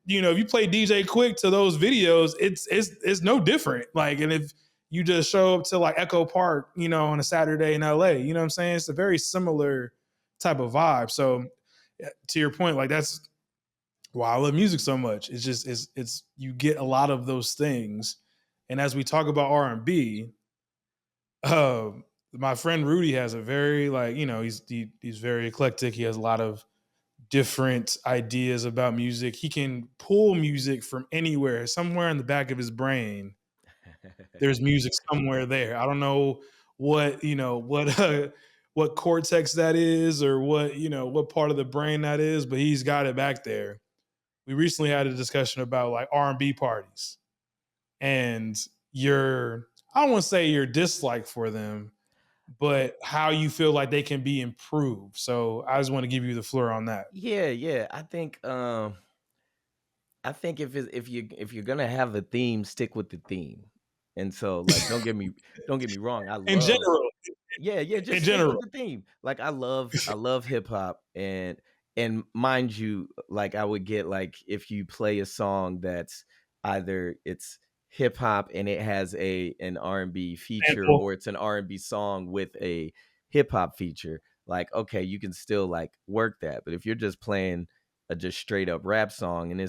if you play DJ Quick to those videos, it's no different. Like, and if you just show up to like Echo Park, on a Saturday in LA, you know what I'm saying? It's a very similar type of vibe. So to your point, like that's why I love music so much. It's just it's you get a lot of those things. And as we talk about R&B, my friend Rudy has a very like, he's very eclectic. He has a lot of different ideas about music. He can pull music from anywhere, somewhere in the back of his brain. There's music somewhere there. I don't know what cortex that is or what part of the brain that is, but he's got it back there. We recently had a discussion about like R&B parties and your I don't want to say your dislike for them, but how you feel like they can be improved. So I just want to give you the floor on that. Yeah, yeah. I think if you're gonna have a theme, stick with the theme. And so, like, don't get me wrong. In general, Yeah, yeah. in Just stick with general. the theme. Like, I love hip hop, and mind you, like, I would get like if you play a song that's either it's hip hop and it has an R and B feature, Sample. or it's an R and B song with a hip hop feature. Like, okay, you can still like work that, but if you're just playing a just straight up rap song, and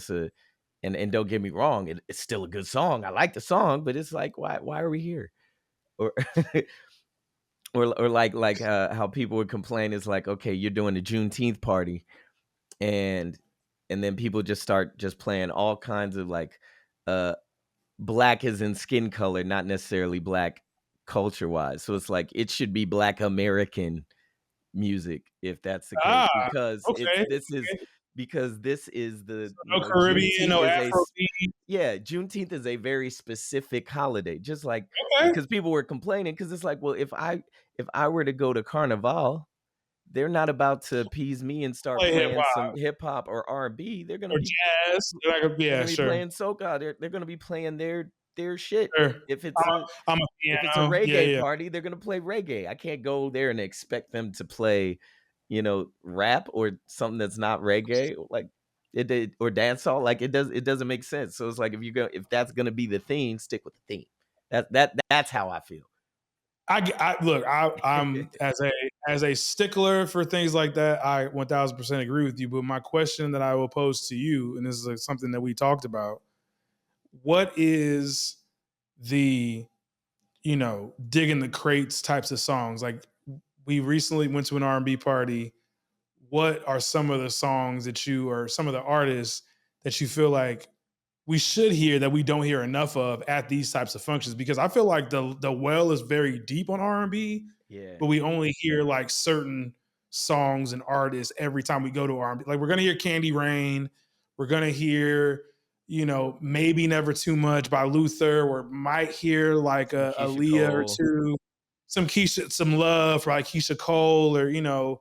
and don't get me wrong, it's still a good song. I like the song, but it's like, why are we here? Or or like how people would complain is like, okay, you're doing a Juneteenth party, and then people just start just playing all kinds of like uh black is in skin color, not necessarily black culture wise. So it's like it should be Black American music if that's the case, Ah, because okay, okay. this is the, No Caribbean, Juneteenth no is a Afrobeat. yeah, Juneteenth is a very specific holiday, just like Okay. because people were complaining because it's like, well, if I were to go to Carnival, they're not about to appease me and start Play hip playing hop some hip hop or R&B. or jazz. Like, They're yeah, gonna be sure, playing soca. They're gonna be playing their shit. sure. If I'm it's a I'm a if it's a piano. Yeah, reggae yeah. party, they're gonna play reggae. I can't go there and expect them to play, rap or something that's not reggae, like or dancehall. Like it doesn't make sense. So it's like if that's gonna be the theme, stick with the theme. That's how I feel. I look. I'm as a stickler for things like that. I 1000% agree with you. But my question that I will pose to you, and this is something that we talked about: what is the digging the crates types of songs? Like we recently went to an R&B party. What are some of the songs that you or some of the artists that you feel like we should hear that we don't hear enough of at these types of functions? Because I feel like the well is very deep on R&B, Yeah, but we only hear like certain songs and artists every time we go to R&B. Like we're gonna hear Candy Rain, we're gonna hear maybe Never Too Much by Luther, or might hear like some a Keisha Leah or Cole. two, some Keisha, some Love for like Keisha Cole, or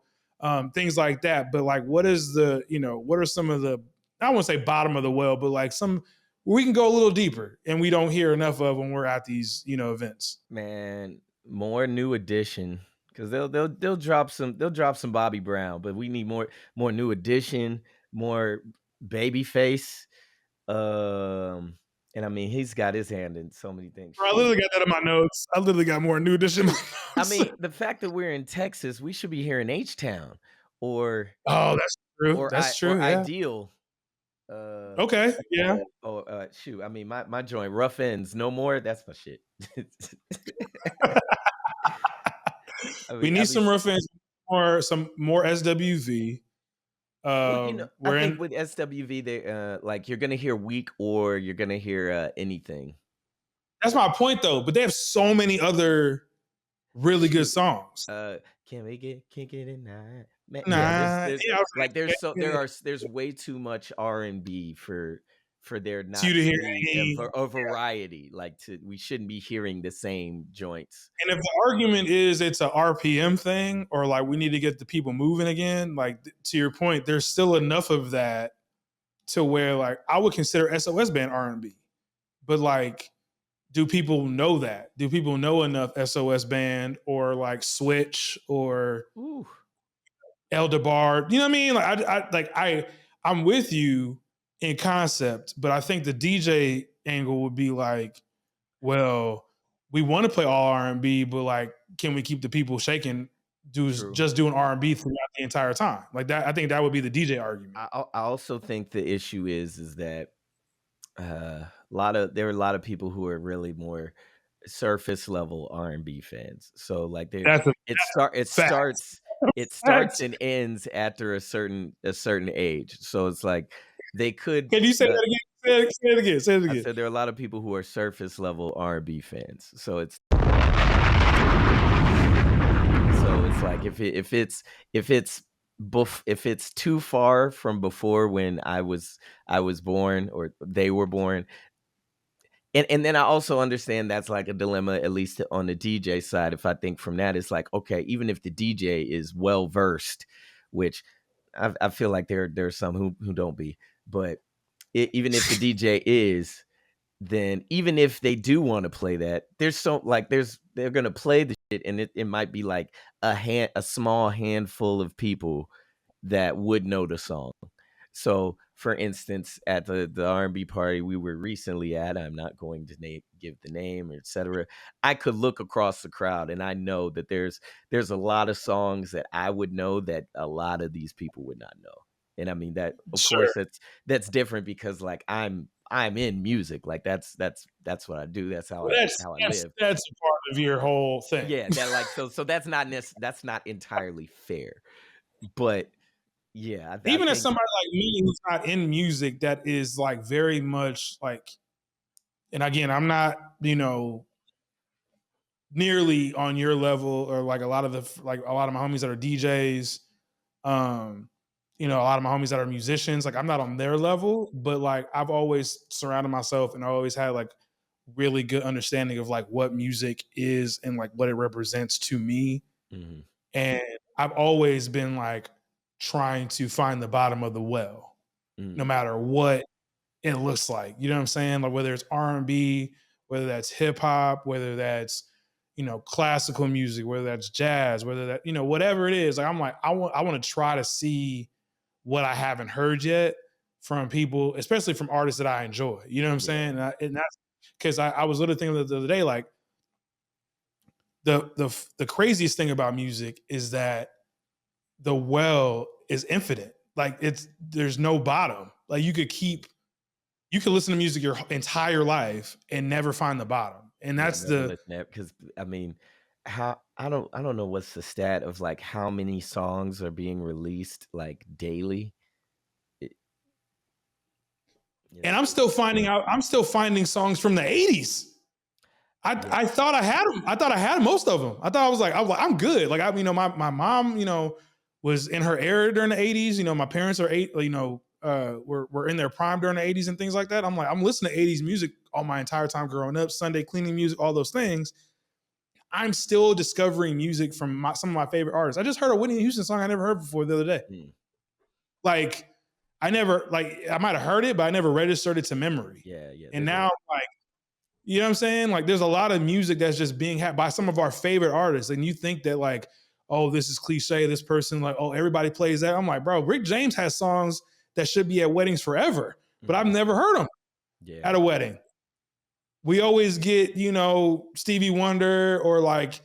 things like that. But like, what are some of the, I won't say bottom of the well, but like some we can go a little deeper and we don't hear enough of when we're at these events. Man, more New Edition, because they'll drop some Bobby Brown, but we need more New Edition, more Babyface. And I mean he's got his hand in so many things. Bro, I Shoot, literally got that in my notes. I literally got more new edition in my I notes. mean the fact that we're in Texas, we should be hearing H Town or Oh, that's true. That's true. Yeah. Ideal. Uh, Okay. Yeah. Shoot, I mean my joint Rough Ends, No More. That's my shit. We I need mean, some rough ends, some more SWV. well, I We're think in. with SWV, they like you're gonna hear Weak or you're gonna hear Anything. That's my point, though. But they have so many other really good Shoot, songs. can we get kick it tonight? Man, yeah, Nah. there's Yeah. I was like like, yeah. there's way too much R&B for there To you not to to hear be any. a variety. Like we shouldn't be hearing the same joints. And if the argument is it's a RPM thing, or like we need to get the people moving again, like to your point, there's still enough of that to where like I would consider SOS band R&B. But like, do people know that? Do people know enough SOS band or like Switch or Ooh, Eldebar? You know what I mean? I'm with you in concept, but I think the DJ angle would be like, well, we want to play all R&B, but like, can we keep the people shaking? true. Just doing R&B throughout the entire time, like that. I think that would be the DJ argument. I also think the issue is that there are a lot of people who are really more surface level R&B fans. So like That's a it fact. starts Fact. and ends after a certain age. So it's like they could Can you say that again? Say it again. Say it I again. said there are a lot of people who are surface level R&B fans. So it's like if it's too far from before when I was born or they were born. And then I also understand that's like a dilemma, at least on the DJ side. If I think from that, it's like, okay, even if the DJ is well versed, which I feel like there are some who don't be, but even if the DJ is, then even if they do want to play that, they're gonna play the shit, and it might be like a small handful of people that would know the song. So, for instance, at the R&B party we were recently at, I'm not going to give the name, etc. I could look across the crowd, and I know that there's a lot of songs that I would know that a lot of these people would not know. And I mean that, of Sure. course, that's different because like I'm in music. Like that's what I do. That's Well, how I that's live. that's a part of your whole thing. Yeah, that like so that's not entirely fair. But yeah, I Even as think somebody like me who's not in music, that is like very much like, and again, I'm not, nearly on your level or like a lot of my homies that are DJs, um, a lot of my homies that are musicians. Like I'm not on their level, but like I've always surrounded myself and I always had like really good understanding of like what music is and like what it represents to me. mhm, And I've always been like trying to find the bottom of the well, no mm, matter what it looks like. You know what I'm saying? Like whether it's R&B, whether that's hip hop, whether that's classical music, whether that's jazz, whether that whatever it is. Like I'm like I want to try to see what I haven't heard yet from people, especially from artists that I enjoy. You know what I'm saying? yeah, And that's because I was literally thinking the other day, like the craziest thing about music is that the well is infinite. Like there's no bottom. Like you could listen to music your entire life and never find the bottom. And yeah, that's never the listen to that because I mean, how I don't know what's the stat of like how many songs are being released like daily. It, and it's I'm still finding songs from the 80s. yeah, I thought I had them. I thought I had most of them. I thought I was like, I'm good. Like my mom, was in her era during the 80s. My parents are were in their prime during the 80s and things like that. I'm like, I'm listening to 80s music all my entire time growing up, Sunday cleaning music, all those things. I'm still discovering music from some of my favorite artists. I just heard a Whitney Houston song I never heard before the other day. mm, Like I might have heard it, but I never registered it to memory. yeah, yeah. And There's a now like, you know what I'm saying? Like there's a lot of music that's just being had by some of our favorite artists. And you think that like, oh, this is cliche. This person, like, oh, everybody plays that. I'm like, bro, Rick James has songs that should be at weddings forever, but I've mhm, never heard them yeah, at a wedding. We always get, Stevie Wonder or like,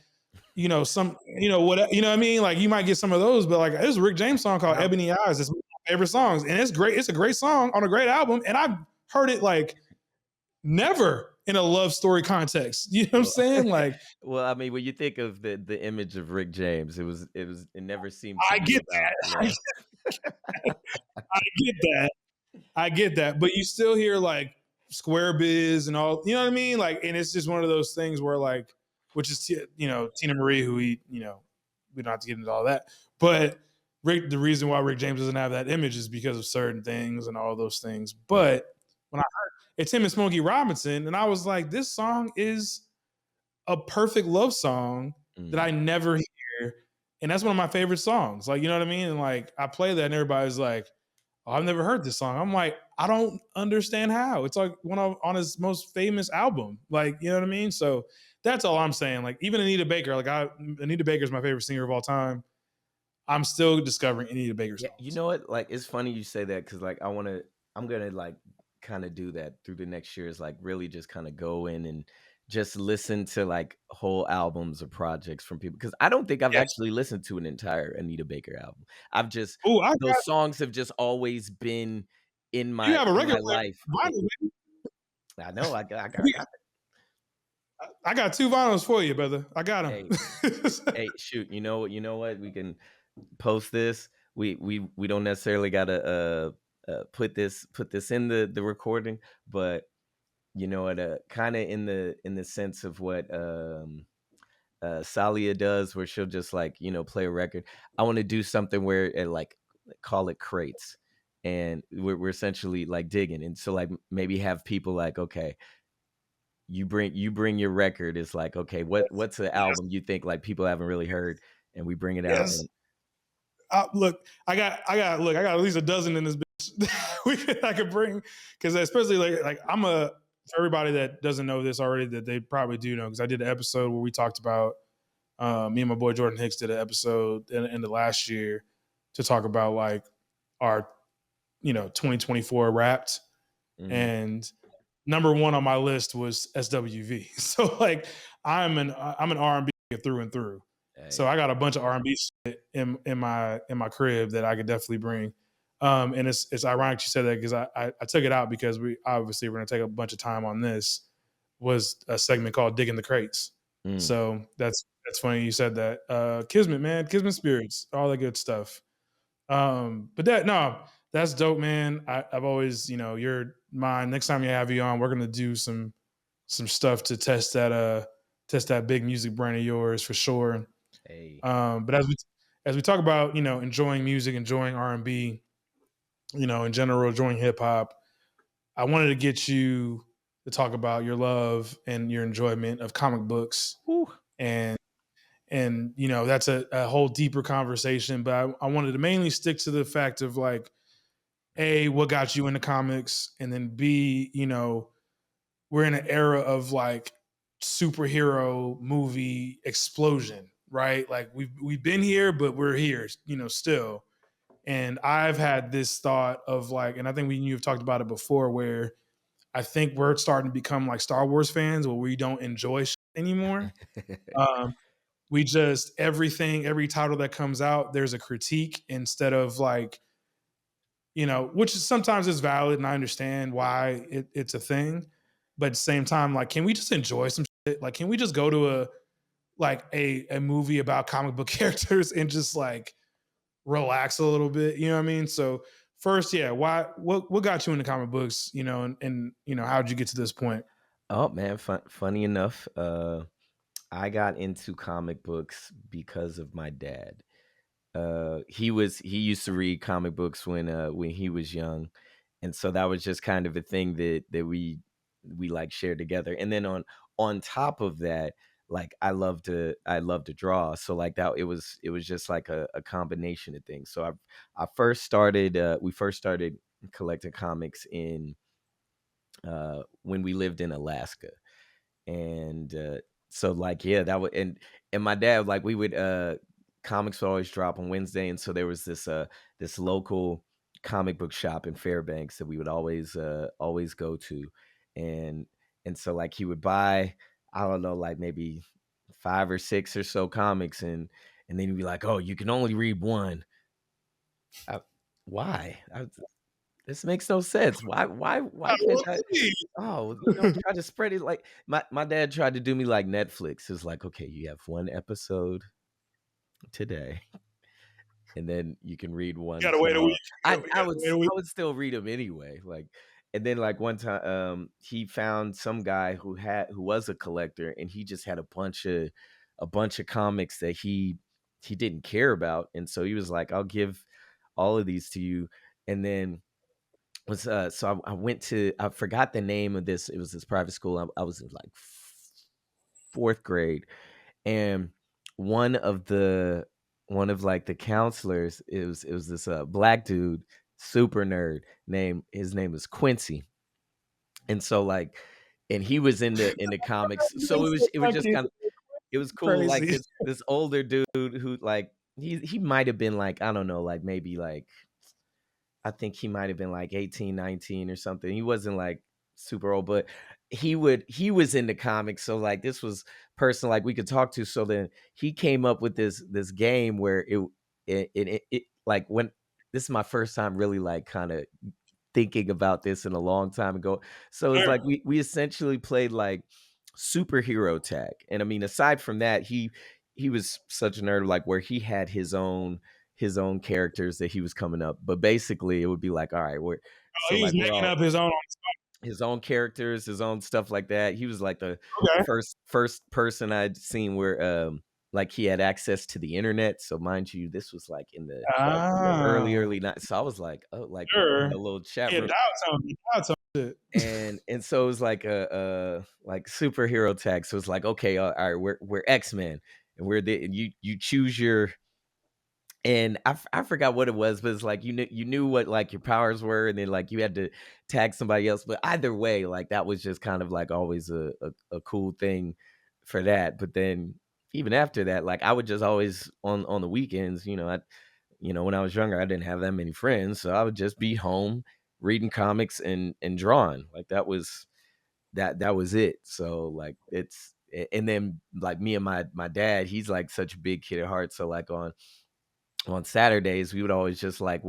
some, what, you know what I mean? Like you might get some of those, but like there's a Rick James song called how Ebony Eyes. It's one of my favorite songs. And it's great. It's a great song on a great album. And I've heard it like never in a love story context. You know what I'm well, saying? Like well, I mean, when you think of the image of Rick James, it never seemed to I be get about that. love. I get that. I get that. But you still hear like Square Biz and all, you know what I mean? Like, and it's just one of those things where like, which is, Tina Marie, who we don't have to get into all that. But the reason why Rick James doesn't have that image is because of certain things and all those things. Yeah, But when I heard it's him and Smokey Robinson, and I was like, this song is a perfect love song that I mhm. never hear. And that's one of my favorite songs. Like, you know what I mean? And like I play that and everybody's like, oh, I've never heard this song. I'm like, I don't understand how. It's like one of on his most famous album. Like, you know what I mean? So that's all I'm saying. Like, even Anita Baker, Anita Baker is my favorite singer of all time. I'm still discovering Anita Baker Yeah, you songs. know what? Like, it's funny you say that because, like, I'm gonna like kind of do that through the next year. Is like really just kind of go in and just listen to like whole albums or projects from people because I don't think I've Yes. actually listened to an entire Anita Baker album. I've just Oh, I those got songs have just always been you have a in record my player life. vinyl. I know I got I got two vinyls for you, brother. I got hey them. hey shoot. You know what we can post this. We don't necessarily gotta put this in the recording, but you know what, kind of in the sense of what Salia does, where she'll just like play a record. I want to do something where it like call it crates, and we're essentially like digging, and so like maybe have people like, okay, you bring your record. It's like, okay, what's an Yes, album you think like people haven't really heard, and we bring it out yes. and Look, I got at least a dozen in this bitch. I could bring because especially like I'm a for everybody that doesn't know this already that they probably do know because I did an episode where we talked about me and my boy Jordan Hicks did an episode in the last year to talk about like our 2024 Wrapped, mhm, and number one on my list was SWV. So like I'm an R&B through and through. So hey, I got a bunch of R&B shit in my crib that I could definitely bring. And it's ironic you said that because I took it out because we obviously we're going to take a bunch of time on this. Was a segment called "Digging the Crates." Mm. So that's funny you said that. Kismet, man, Kismet spirits, all that good stuff. But that no, that's dope, man. I've always, you're mine. Next time you have you on, we're gonna do some stuff to test that big music brand of yours for sure. Hey. But as we talk about, enjoying music, enjoying R&B, in general, enjoying hip hop, I wanted to get you to talk about your love and your enjoyment of comic books, Whew. and that's a whole deeper conversation. But I wanted to mainly stick to the fact of like, A, what got you into comics, and then B, we're in an era of like superhero movie explosion, right? Like we've been here, but we're here, still. And I've had this thought of like, and I think you've talked about it before, where I think we're starting to become like Star Wars fans, where we don't enjoy shit anymore. Um, we just every title that comes out, there's a critique instead of like, which is sometimes is valid, and I understand why it's a thing. But at the same time, like, can we just enjoy some shit? Like, can we just go to a movie about comic book characters and just like relax a little bit? You know what I mean? So first, yeah, what got you into comic books? And how did you get to this point? Oh man, funny enough, I got into comic books because of my dad. He used to read comic books when he was young, and so that was just kind of a thing that we like shared together. And then on top of that, like I love to draw, so like that it was just like a combination of things. So I first started we first started collecting comics in when we lived in Alaska. And so like yeah, that would and my dad, like we would comics would always drop on Wednesday, and so there was this local comic book shop in Fairbanks that we would always go to. And and so like he would buy, I don't know, like maybe 5 or 6 or so comics, and then he'd be like, oh, you can only read one. I, why? This makes no sense. Why can't I? Golly. Oh, try to spread it like my dad tried to do me like Netflix. It's like, "Okay, you have 1 episode today, and then you can read You one gotta wait a tomorrow." week. I You I gotta would wait a week. I would still read them anyway, like. And then, like, one time, he found some guy who was a collector, and he just had a bunch of comics that he didn't care about, and so he was like, "I'll give all of these to you." And then so I went to, I forgot the name of this. It was this private school. I was in like fourth grade, and one of the one of like the counselors, it was this black dude, super nerd, his name was Quincy. And so like, and he was in the comics, so it was just kind of, it was cool, like Crazy. this older dude who like, he might have been like, I don't know, like maybe like, I think he might have been like 18, 19 or something. He wasn't like super old, but he was in the comics. So like, this was person like we could talk to. So then he came up with this game where it like, when this is my first time really like kind of thinking about this in a long time ago. So it's Sure. like we essentially played like superhero tag. And I mean, aside from that, he was such a nerd, like where he had his own characters that he was coming up. But basically, it would be like, all right, Oh, so he was like we're making all up his own. his own characters, his own stuff like that. He was like the Okay. first person I'd seen where like he had access to the internet. So mind you, this was like in the Ah, early night. So I was like, oh, like sure. a little chat Yeah, room. dial tone. Dial tone shit. And so it was like a like superhero tag. So it's like, okay, all right, we're X-Men, and and you choose your, and I forgot what it was, but it's like you knew what like your powers were, and then like you had to tag somebody else. But either way, like that was just kind of like always a cool thing for that. But then even after that, like I would just always on the weekends, when I was younger, I didn't have that many friends, so I would just be home reading comics and drawing. Like that was it. So like and then like me and my dad, he's like such a big kid at heart. So like on Saturdays, we would always just like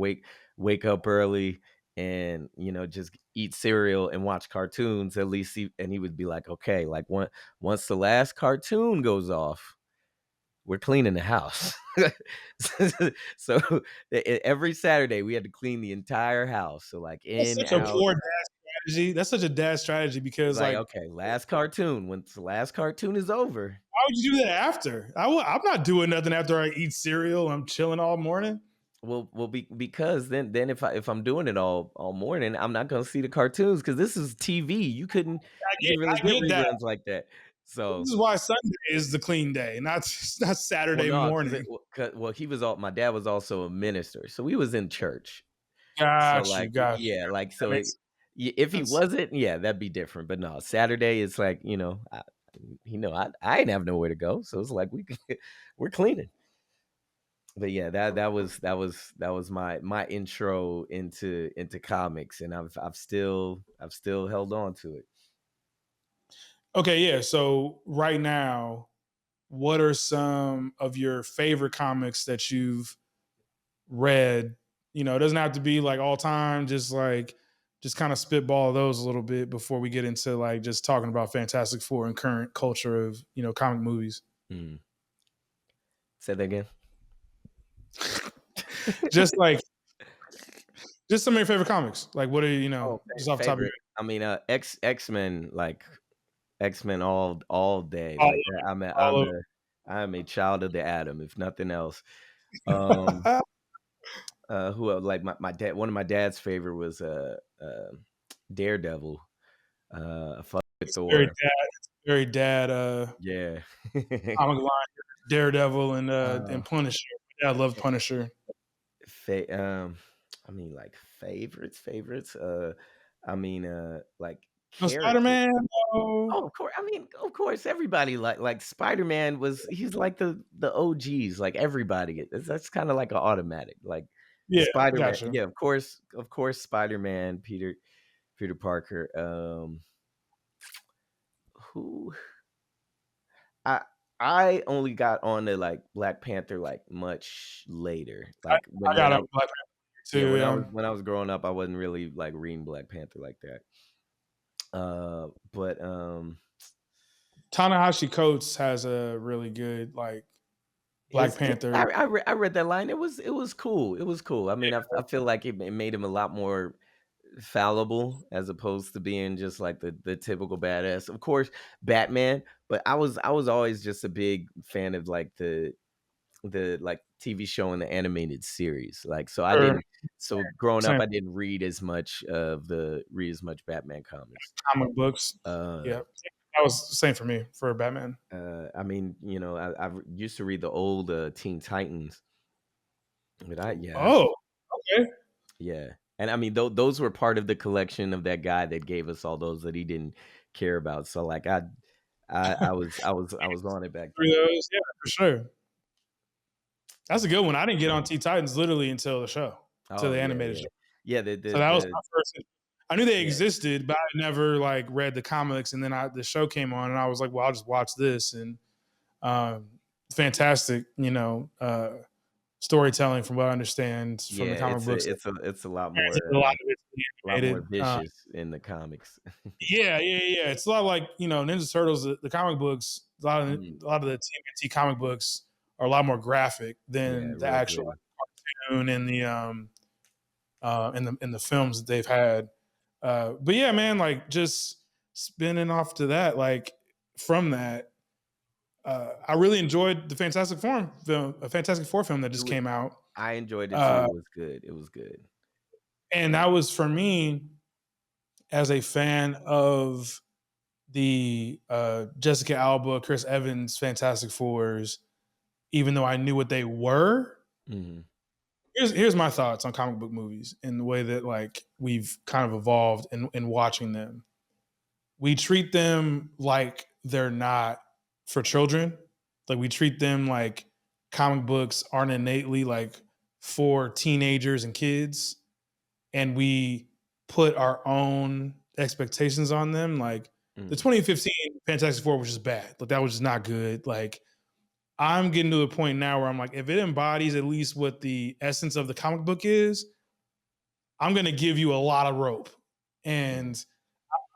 wake up early and just eat cereal and watch cartoons at least. And he would be like, okay, like once the last cartoon goes off, we're cleaning the house. So every Saturday we had to clean the entire house. So like That's in, such a out. poor dad strategy. That's such a dad strategy It's because, like, like, okay, last cartoon. Once the last cartoon is over, why would you do that after? I'm not doing nothing after I eat cereal. I'm chilling all morning. because then if I'm doing it all morning, I'm not gonna see the cartoons because this is TV. You can really I get get that. reruns like that. So, This is why Sunday is the clean day, not well, Saturday no, because morning. he was all my dad was also a minister, so we was in church. So Got you, like, got you. yeah, like That so makes if he sense. wasn't, yeah, that'd be different. But no, Saturday is like, I ain't have nowhere to go, so it's like we're cleaning. But yeah, that was my intro into comics, and I've still held on to it. Okay, yeah. So right now, what are some of your favorite comics that you've read? It doesn't have to be like all time, just kind of spitball those a little bit before we get into like just talking about Fantastic Four and current culture of, comic movies. Mm. Say that again. Just like just some of your favorite comics. Like what are Oh, just off the top of your favorite. I mean, X-Men, like X-Men all day. head. Like All of I am a child of the atom, if nothing else. Um, who else? Like my dad. One of my dad's favorite was Daredevil. I fuck with it's very Thor. dad, very dad Yeah. comic line. Daredevil and uh, Punisher. Yeah, I love Punisher. Fa I mean, like, favorites, I mean, like, No Spider character. Man. Oh, No. of course, everybody like Spider-Man he's like the OGs, like, everybody, that's kinda like an automatic, like, Yeah, Spider-Man, gotcha. yeah, of course, Spider-Man, Peter Parker, who I I only got on to, like, Black Panther, like, much later, I, like, I got a Black Panther yeah, too. Yeah. when I was growing up, I wasn't really, like, reading Black Panther like that. But, Ta-Nehisi Coates has a really good like Black his Panther. I read that line, it was cool, it was cool. I mean, I feel like it made him a lot more fallible as opposed to being just like the typical badass. Of course, Batman, but I was always just a big fan of, like, the, like, TV show and the animated series, like, Sure. so growing up, Same I didn't read as much Batman comics. comic books. Uh Yeah, that was the same for me for Batman. I mean, I used to read the old, Teen Titans, but Oh, okay. yeah, and I mean, those were part of the collection of that guy that gave us all those that he didn't care about, so, like, I was on it back Three then. of those. Yeah, for sure. That's a good one. I didn't get on Teen Titans literally until the show, to Oh, the yeah, animated yeah. show. Yeah, So that was my first. I knew they yeah, existed, but I never like read the comics. And then the show came on, and I was like, "Well, I'll just watch this." And fantastic, storytelling from what I understand from yeah, the comic books. it's a lot Translated more, a lot of it to a lot more the animated. vicious in the comics. Yeah, yeah, yeah. It's a lot like Ninja Turtles. The comic books, Mm, a lot of the TMNT comic books are a lot more graphic yeah, than the real actual gritty. cartoon and in the films that they've had. But yeah, man, like just spinning off to that, like from that, I really enjoyed the Fantastic Four film that It just was came out, I enjoyed it too, uh, it was good, it was good. and that was for me as a fan of the Jessica Alba, Chris Evans Fantastic Fours. Even though I knew what they were, Mhm, here's my thoughts on comic book movies and the way that like we've kind of evolved in watching them. We treat them like they're not for children. Like we treat them like comic books aren't innately like for teenagers and kids, and we put our own expectations on them. Like the mhm, 2015 Fantastic Four was just bad. Like that was just not good. Like I'm getting to a point now where I'm like, if it embodies at least what the essence of the comic book is, I'm going to give you a lot of rope. Mm. And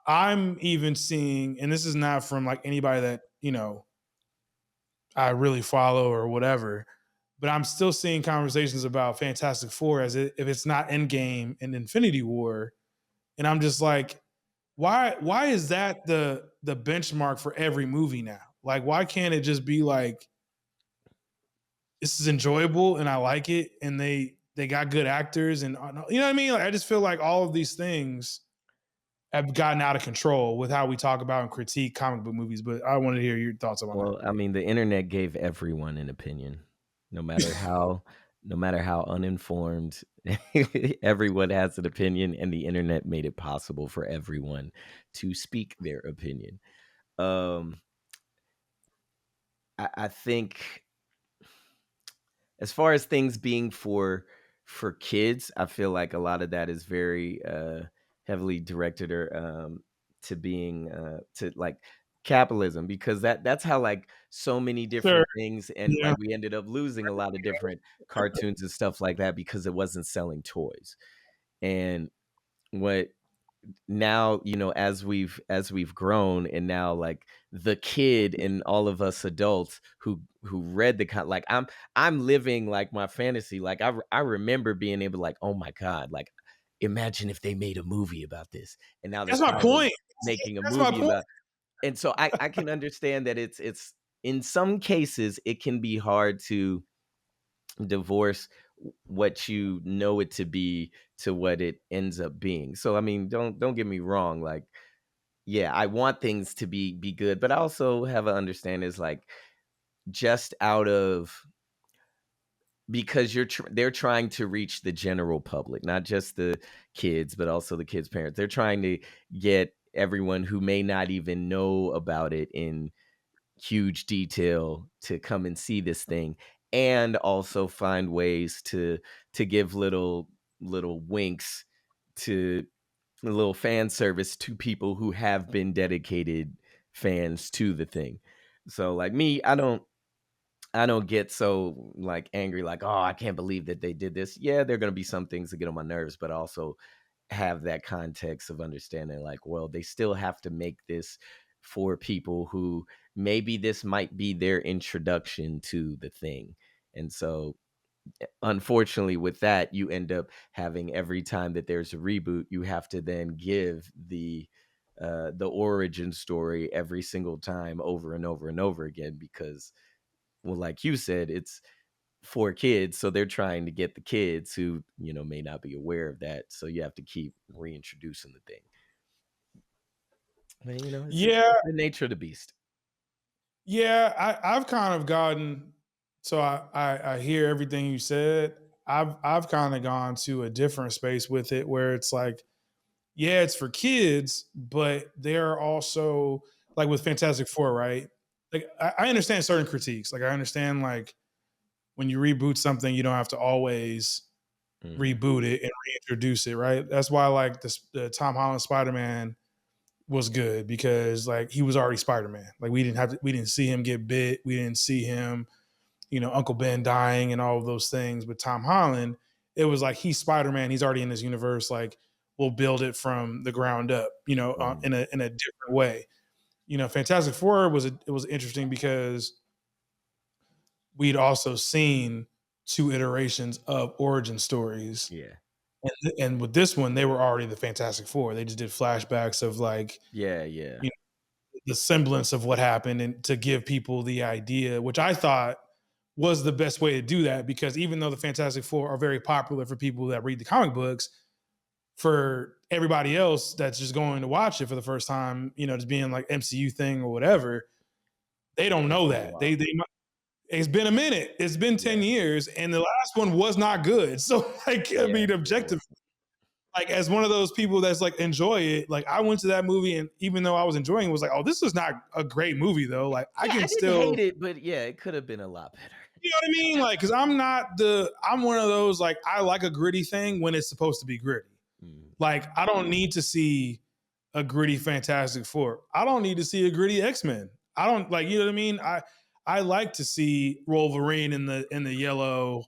I'm even seeing, and this is not from like anybody that, I really follow or whatever, but I'm still seeing conversations about Fantastic Four as if it's not Endgame and Infinity War. And I'm just like, why is that the benchmark for every movie now? Like, why can't it just be like, this is enjoyable and I like it, and they got good actors, and you know what I mean? Like, I just feel like all of these things have gotten out of control with how we talk about and critique comic book movies. But I want to hear your thoughts on that. Well, I mean, the internet gave everyone an opinion, no matter how no matter how uninformed. Everyone has an opinion, and the internet made it possible for everyone to speak their opinion. Um, I think as far as things being for kids, I feel like a lot of that is very heavily directed or to being to like capitalism, because that's how like so many Sure. different things, and Yeah. like we ended up losing a lot of different cartoons and stuff like that because it wasn't selling toys. And what now, as we've grown, and now like the kid and all of us adults who read the like I'm living like my fantasy. Like I remember being able to like, oh my god, like imagine if they made a movie about this, and now they're That's my finally point. making a That's my movie point. about. And so I can understand that it's in some cases it can be hard to divorce what you know it to be to what it ends up being. So I mean, don't get me wrong, like yeah, I want things to be good, but I also have an understanding is like just out of because they're trying to reach the general public, not just the kids, but also the kids' parents. They're trying to get everyone who may not even know about it in huge detail to come and see this thing, and also find ways to give little winks to a little fan service to people who have been dedicated fans to the thing. So like me, I don't get so like angry like, oh, I can't believe that they did this. Yeah, there are going to be some things that get on my nerves, but also have that context of understanding like, well, they still have to make this for people who maybe this might be their introduction to the thing. And so unfortunately with that, you end up having every time that there's a reboot, you have to then give the origin story every single time over and over and over again, because well, like you said, it's for kids, so they're trying to get the kids who may not be aware of that, so you have to keep reintroducing the thing. But it's Yeah, it's the nature of the beast. yeah. I've kind of gotten, so I hear everything you said. I've kind of gone to a different space with it where it's like, yeah, it's for kids, but they're also like with Fantastic Four, right? Like I understand certain critiques. Like I understand like when you reboot something, you don't have to always Mhm. reboot it and reintroduce it, right? That's why like the Tom Holland Spider Man was good because like he was already Spider Man. Like we didn't see him get bit, we didn't see him, Uncle Ben dying and all of those things. But Tom Holland, it was like he's Spider Man. He's already in this universe. Like we'll build it from the ground up, Mhm. in a different way. Fantastic Four it was interesting because we'd also seen two iterations of origin stories. Yeah. And with this one, they were already the Fantastic Four. They just did flashbacks of like, Yeah, yeah. you know, the semblance of what happened and to give people the idea, which I thought was the best way to do that because even though the Fantastic Four are very popular for people that read the comic books, for everybody else that's just going to watch it for the first time, just being like MCU thing or whatever, they don't It's know been a that. while. It's been a minute. It's been 10 Yeah. years and the last one was not good. So like I Yeah, mean it objective, wasn't. like as one of those people that's like enjoy it, like I went to that movie and even though I was enjoying it, was like, oh, this is not a great movie though. Like I Yeah, I can didn't still, hate it, but yeah, it could have been a lot better. you know what I mean? Like, cause I'm one of those, like, I like a gritty thing when it's supposed to be gritty. Mhm. Like, I don't need to see a gritty Fantastic Four. I don't need to see a gritty X-Men. I don't like, you know what I mean? I like to see Wolverine in the yellow,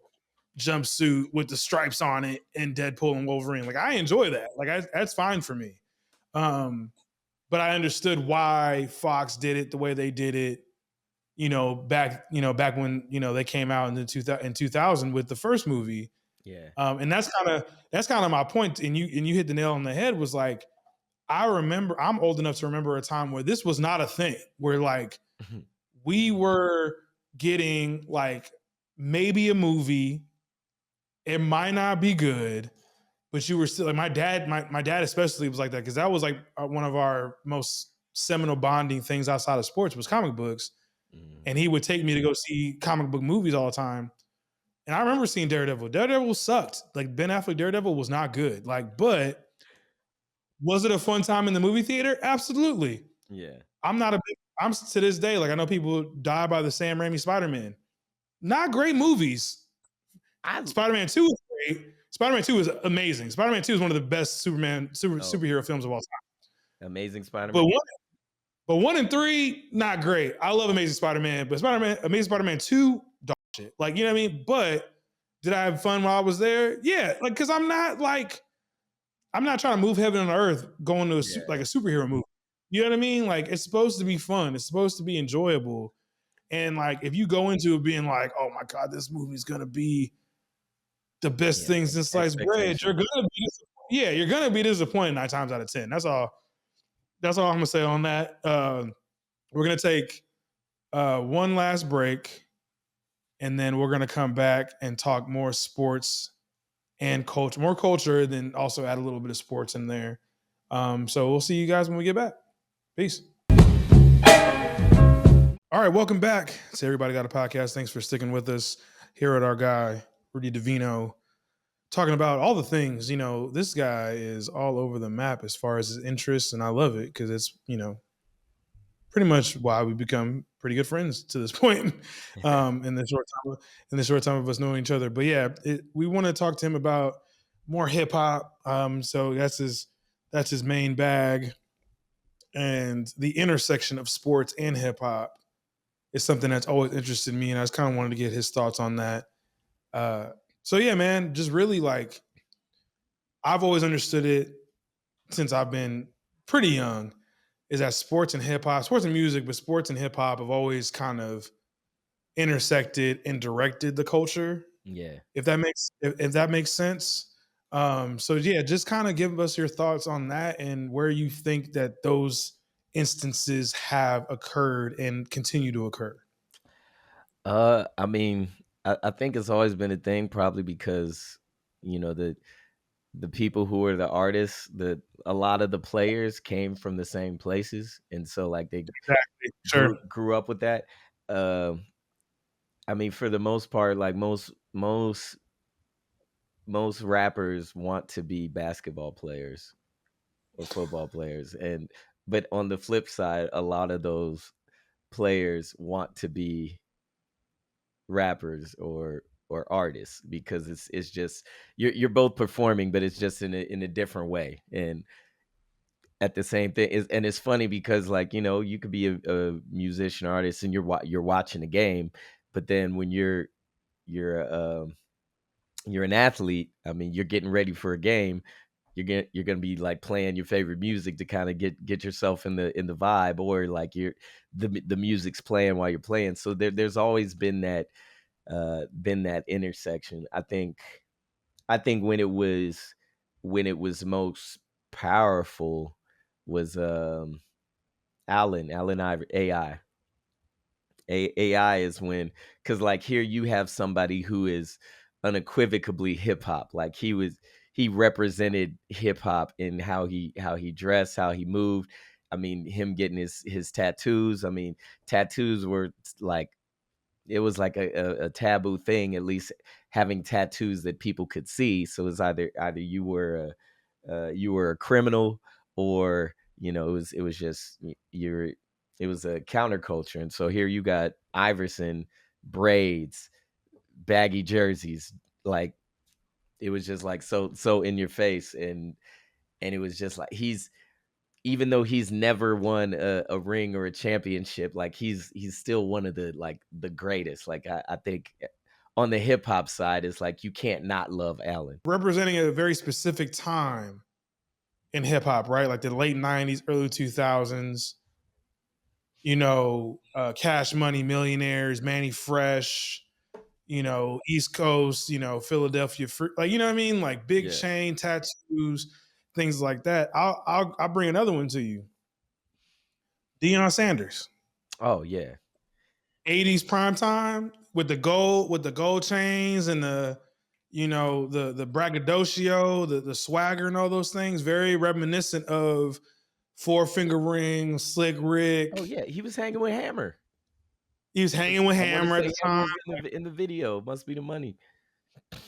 jumpsuit with the stripes on it and Deadpool and Wolverine. Like I enjoy that. Like that's fine for me. Um, but I understood why Fox did it the way they did it. Back when they came out in the 2000 with the first movie. Yeah. And that's kind of my point. And you hit the nail on the head. Was like I remember I'm old enough to remember a time where this was not a thing. Where like we were getting like maybe a movie. It might not be good, but you were still like my dad especially was like that because that was like one of our most seminal bonding things outside of sports was comic books, Mm. and he would take me to go see comic book movies all the time. And I remember seeing Daredevil. Daredevil sucked. Like Ben Affleck Daredevil was not good. Like, but was it a fun time in the movie theater? Absolutely. Yeah. I'm to this day like I know people die by the Sam Raimi Spider Man. Not great movies. I Spider-Man 2 is great. Spider-Man 2 is amazing. Spider-Man 2 is one of the best Oh, superhero films of all time. Amazing But Spider-Man. one, but 1 and 3, not great. I love Amazing Spider-Man, but Amazing Spider-Man 2, dog shit. Like, you know what I mean? But did I have fun while I was there? Yeah. Like, cause I'm not trying to move heaven and earth going to like a Yeah. superhero movie. You know what I mean? Like, it's supposed to be fun. It's supposed to be enjoyable. And like, if you go into it being like, oh my God, this movie's gonna be the best Yeah. thing since sliced bread, Expectations. you're gonna be disappointed 9 times out of 10. That's all. That's all I'm gonna say on that. We're gonna take one last break, and then we're gonna come back and talk more sports and culture, more culture, then also add a little bit of sports in there. So we'll see you guys when we get back. Peace. All right, welcome back to Everybody Got a Podcast. Thanks for sticking with us here at our guy RuDi Devino, talking about all the things. This guy is all over the map as far as his interests, and I love it because it's pretty much why we become pretty good friends to this point in the short time of us knowing each other. But yeah, we want to talk to him about more hip hop. So that's his main bag, and the intersection of sports and hip hop is something that's always interested me, and I just kind of wanted to get his thoughts on that. Uh, so yeah, man, just really like I've always understood it since I've been pretty young is that sports and music, but sports and hip hop have always kind of intersected and directed the culture. Yeah. If that makes sense. So yeah, just kind of give us your thoughts on that and where you think that those instances have occurred and continue to occur. I mean, I think it's always been a thing, probably because the people who are the artists, a lot of the players came from the same places, and so like they Exactly. Sure. grew up with that. Um, I mean, for the most part, like most rappers want to be basketball players or football players, and but on the flip side, a lot of those players want to be rappers or artists because it's just you're both performing, but it's just in a different way. And at the same thing is, and it's funny because like you could be a musician artist and you're watching the game, but then when you're you're an athlete, I mean you're getting ready for a game, you're gonna be like playing your favorite music to kind of get yourself in the vibe, or like the music's playing while you're playing. So there's always been that intersection. I think when it was most powerful was Allen Iver AI. AI is when, because like here you have somebody who is unequivocally hip hop. Like he represented hip hop in how he dressed, how he moved. I mean, him getting his tattoos. I mean, tattoos were like, it was like a taboo thing, at least having tattoos that people could see. So it's either you were a criminal, or it was just you're it was a counterculture. And so here you got Iverson, braids, baggy jerseys, like it was just like so in your face. And it was just like even though he's never won a ring or a championship, like he's still one of the greatest. Like I think on the hip hop side, it's like you can't not love Allen. representing a very specific time in hip hop, right? Like the late '90s, early 2000s. Cash Money Millionaires, Manny Fresh, East Coast, Philadelphia, like you know what I mean, like big Yeah. chain tattoos, things like that. I'll bring another one to you. Deion Sanders, Oh yeah. '80s prime time with the gold chains and the braggadocio, the swagger and all those things. Very reminiscent of Four Finger Ring, Slick Oh Rick. yeah. He was hanging with Hammer. He was hanging with I want to Hammer at say the Hammer time. was in the video. Must be the money.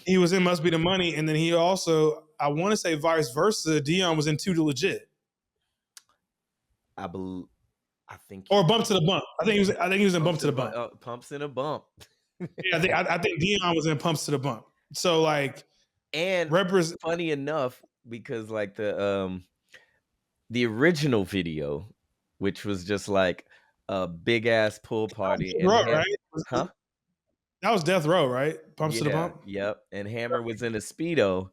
He was in Must Be the Money, and then he also, I want to say vice versa, Dion was in Too the Legit I believe. I think or he Bump to the Bump. I think he was in Bump to the Bump. pumps in a bump. Yeah, I think Dion was in Pumps to the Bump. So like And represent funny enough, because like the original video, which was just like a big ass pool party Death and Row, right? huh? That was Death Row, right? Pumps to the Yeah, Bump. yep. And Hammer was in a speedo.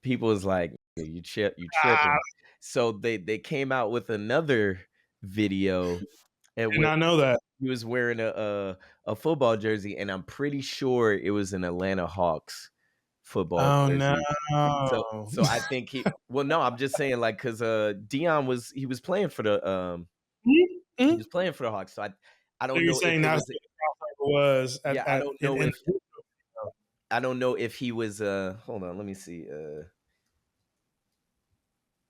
People was like, "Yeah, you Ah, tripping." So they came out with another video and did not know that. he was wearing a football jersey, and I'm pretty sure it was an Atlanta Hawks football Oh no. jersey. So I think no, I'm just saying like because Dion was playing for the he Mhm. was playing for the Hawks. So I So don't you're know if saying it that's was what the crossover was yeah, I don't know in if I don't know if he was hold on, let me see.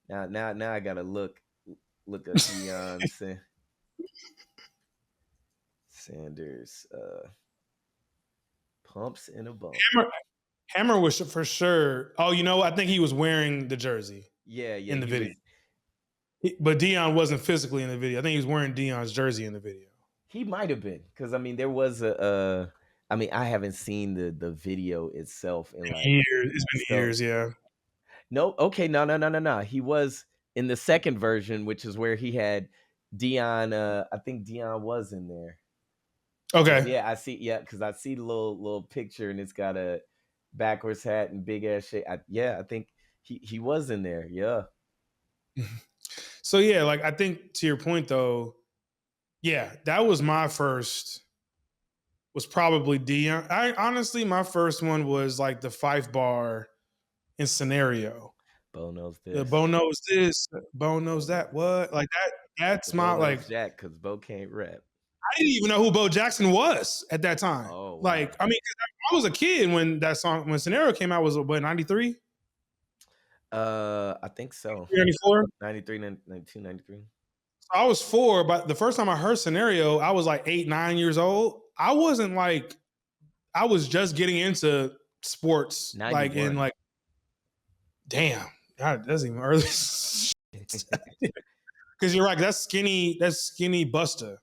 Now I gotta look up Dion Sanders pumps in a bump. Hammer, Hammer was for sure. Oh, I think he was wearing the jersey Yeah, in the he video. was But Dion wasn't physically in the video. I think he was wearing Dion's jersey in the video. he might have been because I mean there was I mean I haven't seen the video itself in like Years. It's been so years, yeah. no okay no he was in the second version which is where he had Dion I think Dion was in there because Okay. yeah I see yeah because I see the little picture and it's got a backwards hat and big ass shit yeah I think he was in there yeah So yeah, like I think to your point though, yeah, that was my first was probably Dion. I honestly my first one was like the Fife bar in Scenario. Bo knows The this Bo knows this, Bo Bo knows knows that. What? Like that that's but Bo my like knows Jack because Bo can't rap. I didn't even know who Bo Jackson was at that time. Oh Like, wow. I mean, 'cause I was a kid when that song, when Scenario came out, was what, 93, I think so. 94? 93, 92, 93. So I was 4, but the first time I heard Scenario, I was like 8, 9 years old. I wasn't like, I was just getting into sports, like in 91. like, damn, God, that's even early. Because you're right, that's skinny Busta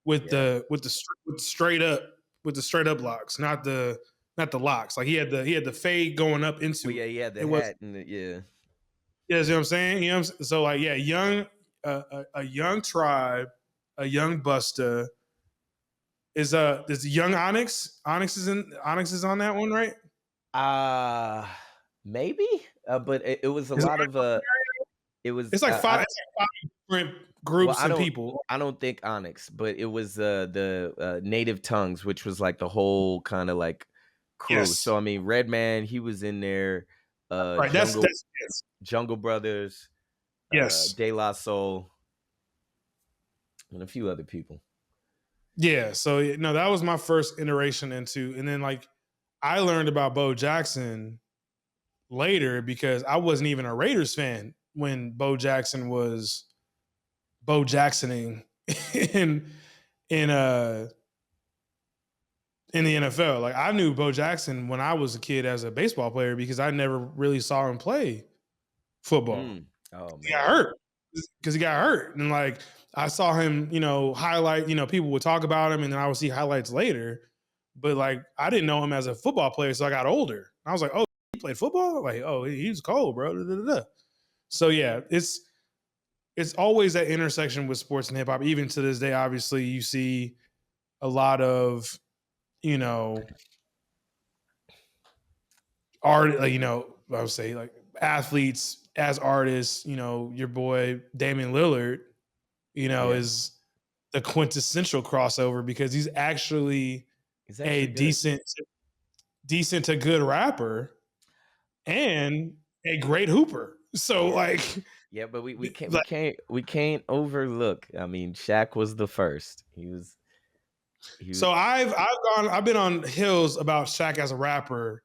with Yeah. the straight up locks, not the locks. Like he had the fade going up Well, into yeah, it. he had the It was hat and yeah. You see what I'm saying? So like yeah, a young tribe, a young Busta is young Onyx. Onyx is on that one, right? Uh maybe. But it was a Is lot of it was it's like five. It's like five different well, groups and people. I don't think Onyx, but it was the Native Tongues, which was like the whole kind of like crew. So Yes, I mean, Redman, he was in there, right. That's yes, Jungle Brothers, yes, De La Soul, and a few other people. yeah. So no, that was my first iteration into, and then like I learned about Bo Jackson later because I wasn't even a Raiders fan when Bo Jackson was Bo Jacksoning in in uh in the NFL. Like I knew Bo Jackson when I was a kid as a baseball player because I never really saw him play football. Mm. Oh He got man. hurt because he got hurt, and like I saw him, highlight. People would talk about him, and then I would see highlights later. But like I didn't know him as a football player, so I got older. I was like, oh, he played football. Like, oh, he was cold, bro. Da, da, da, da. So yeah, it's always that intersection with sports and hip hop. Even to this day, obviously, you see a lot of you know art, like, I would say like athletes as artists, your boy Damian Lillard, Yeah, is the quintessential crossover because he's actually he's a actually good. decent to good rapper and a great hooper. So Yeah. like, Yeah, but we can't we like can't we can't overlook. I mean, Shaq was the first. He so I've been on hills about Shaq as a rapper,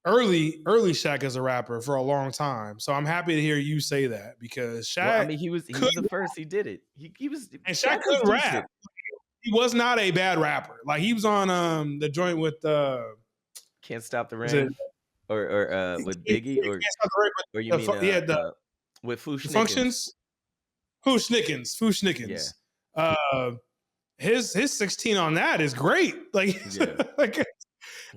early Shaq as a rapper for a long time. So I'm happy to hear you say that because well, I Shaq mean, he could was the first. He did it. He was and Shaq Shaq was could rap. decent. He was not a bad rapper. Like he was on the joint with Can't stop the was it rain, or with Biggie, Can't Stop the Rain, or you but mean yeah, with the Fushnikins? functions. Who Yeah, Schnickens. Uh his 16 on that is great. Like, yeah. like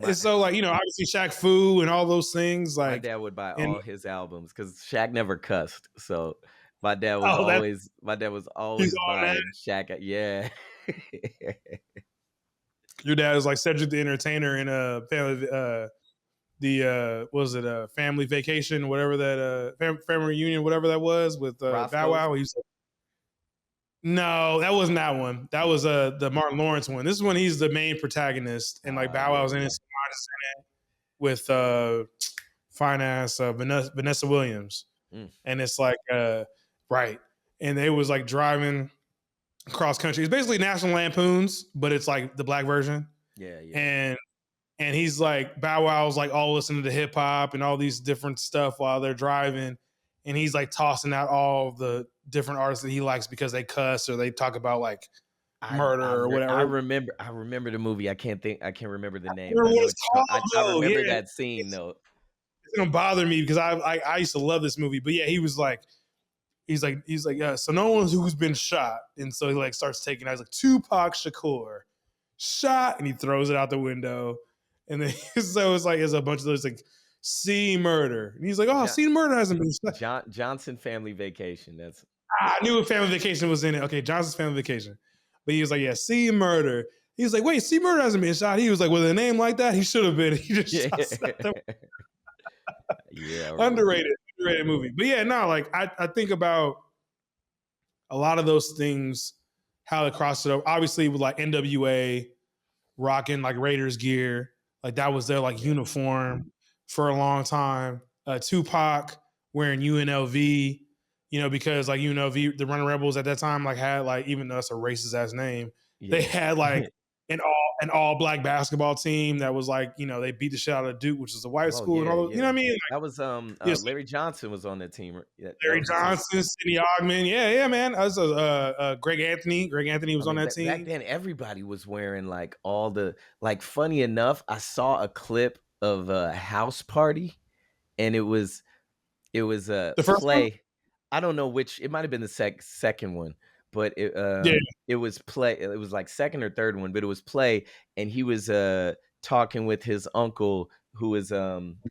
My it's so like, obviously Shaq Fu and all those things my like dad would buy and all his albums because Shaq never cussed. So that my dad was he's always on that. buying Shaq. Yeah, Your dad is like Cedric the Entertainer in a family the what was it family vacation, whatever that family reunion, whatever that was with Bow Roscoe's. Wow. He's no, that wasn't that one. That Mm. was the Martin Lawrence one. This is when he's the main protagonist, and like Bow Yeah, Wow's in it, yeah. Samara's in it with fine ass Vanessa Williams, Mm. and it's like right, and they was like driving cross country. It's basically National Lampoons, but it's like the black version, Yeah, yeah. and he's like Bow Wow's like all listening to hip hop and all these different stuff while they're driving, and he's like tossing out all the different artists that he likes because they cuss or they talk about like murder or whatever. I remember the movie. I can't remember the I name, but I remember know what what it's you're called I though. remember Yeah, that scene though. it's gonna bother me because I used to love this movie, but yeah, he was like so no one who's been shot, and so he like starts taking. I was like Tupac Shakur shot, and he throws it out the window, and then so it's like there's a bunch of those like see murder, and he's like, oh, John, see murder hasn't been shot. Johnson Family Vacation. That's I knew Family Vacation was in it. Okay, Johnson's Family Vacation, but he was like, yeah, see murder. He was like, wait, see murder hasn't been shot. He was like, with a name like that, he should have been. He just yeah. shot the Yeah, I remember that. underrated movie. But yeah, no, like I think about a lot of those things, how it crossed it over. Obviously, with like NWA rocking like Raiders gear, like that was their like Yeah. uniform for a long time. Tupac wearing UNLV, because like UNLV, the Running Rebels at that time, like had like even though it's a racist ass name, they Yeah. had like an all black basketball team that was like they beat the shit out of Duke, which is a white Oh school, and yeah, all those, you know yeah. what I mean? Like, That was yes, Larry Johnson was on that team. Yeah, that Larry was the team. Johnson, Sidney Ogman. Yeah, yeah, man. I was Greg Anthony. Greg Anthony I was on mean, that back team. then everybody was wearing like all the like funny enough, I saw a clip of a house party and it was a The first one? play. I don't know which. It might have been the second one, but Yeah, it was play. It was like second or third one, but it was play, and he was talking with his uncle who was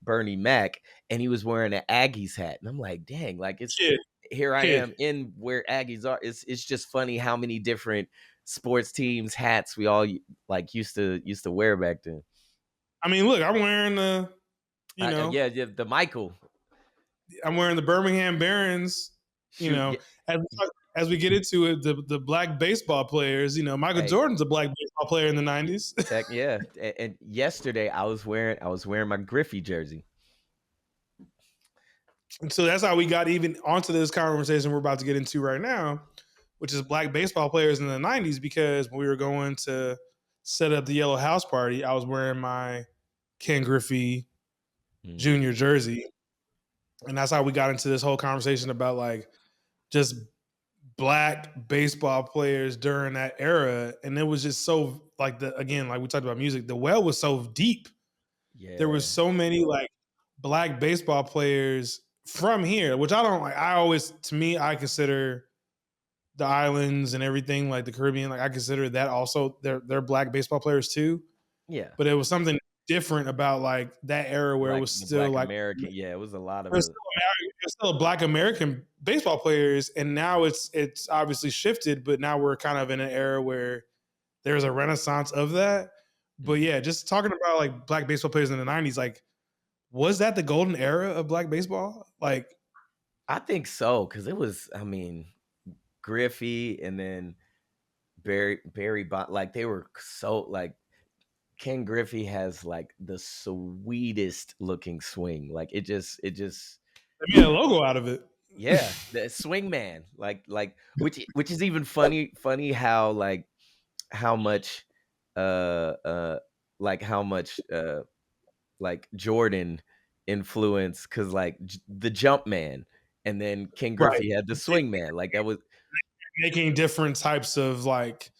Bernie Mac, and he was wearing an Aggies hat, and I'm like, dang, like it's kid, here I kid. am in where Aggies are. It's just funny how many different sports teams hats we all like used to wear back then. I mean, look, I'm wearing Yeah, yeah, the Michael the Birmingham Barons. You shoot. know, Yeah, as we get into it, the black baseball players. Michael hey, Jordan's a black baseball player in the '90s. Yeah, and yesterday I was wearing my Griffey jersey. And so that's how we got even onto this conversation we're about to get into right now, which is black baseball players in the '90s. Because when we were going to set up the Yellow House Party, I was wearing my Ken Griffey Mm, Jr. jersey, and that's how we got into this whole conversation about like just black baseball players during that era. And it was just so like like we talked about music, the well was so deep. There was yeah, so many like black baseball players from here, which I don't like. I always, to me, I consider the islands and everything like the Caribbean, like I consider that also they're black baseball players too. yeah. But it was something different about like that era where it was The still Black like American. Yeah, it was a lot of there's it. still, there's still black American baseball players, and now it's obviously shifted, but now we're kind of in an era where there's a renaissance of that. But Mm, yeah, just talking about like black baseball players in the '90s, like Was that the golden era of black baseball? Like, I think so because it was. I mean, Griffey and then Barry Bond. Like they were so like Ken Griffey has like the sweetest looking swing. Like it just they made a logo out of it. yeah, the swing man. Like which is even funny how like how much uh like how much like Jordan influence because like the jump man and then Ken Right. Griffey had the swing man. Like that was Making different types of like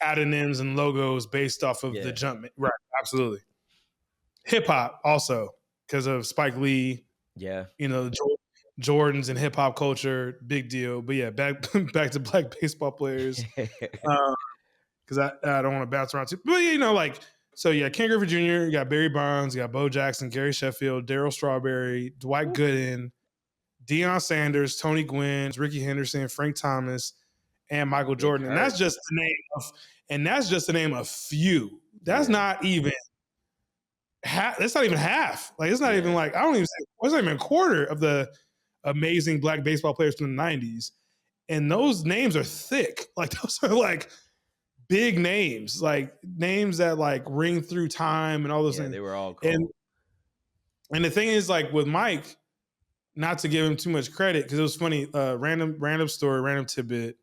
adonyms and logos based off of the yeah, jump. Right. Absolutely. Hip hop also because of Spike Lee, yeah. you know, Jordans and hip hop culture, big deal. But yeah, back back to black baseball players. Because I don't want to bounce around too. But you know, like so yeah, Ken Griffey Jr., you got Barry Bonds, you got Bo Jackson, Gary Sheffield, Darryl Strawberry, Dwight Ooh, Gooden, Deion Sanders, Tony Gwynn, Ricky Henderson, Frank Thomas, and Michael Big Jordan. Hurt. And that's just the name of few. That's Yeah, not even half. That's not even half. Like it's not even yeah, like I don't even say it's not even a quarter of the amazing black baseball players from the '90s. And those names are thick. Like those are like big names, like names that like ring through time and all those yeah. things. They were all And cold. the thing is, like with Mike, not to give him too much credit because it was funny. Random story, random tidbit.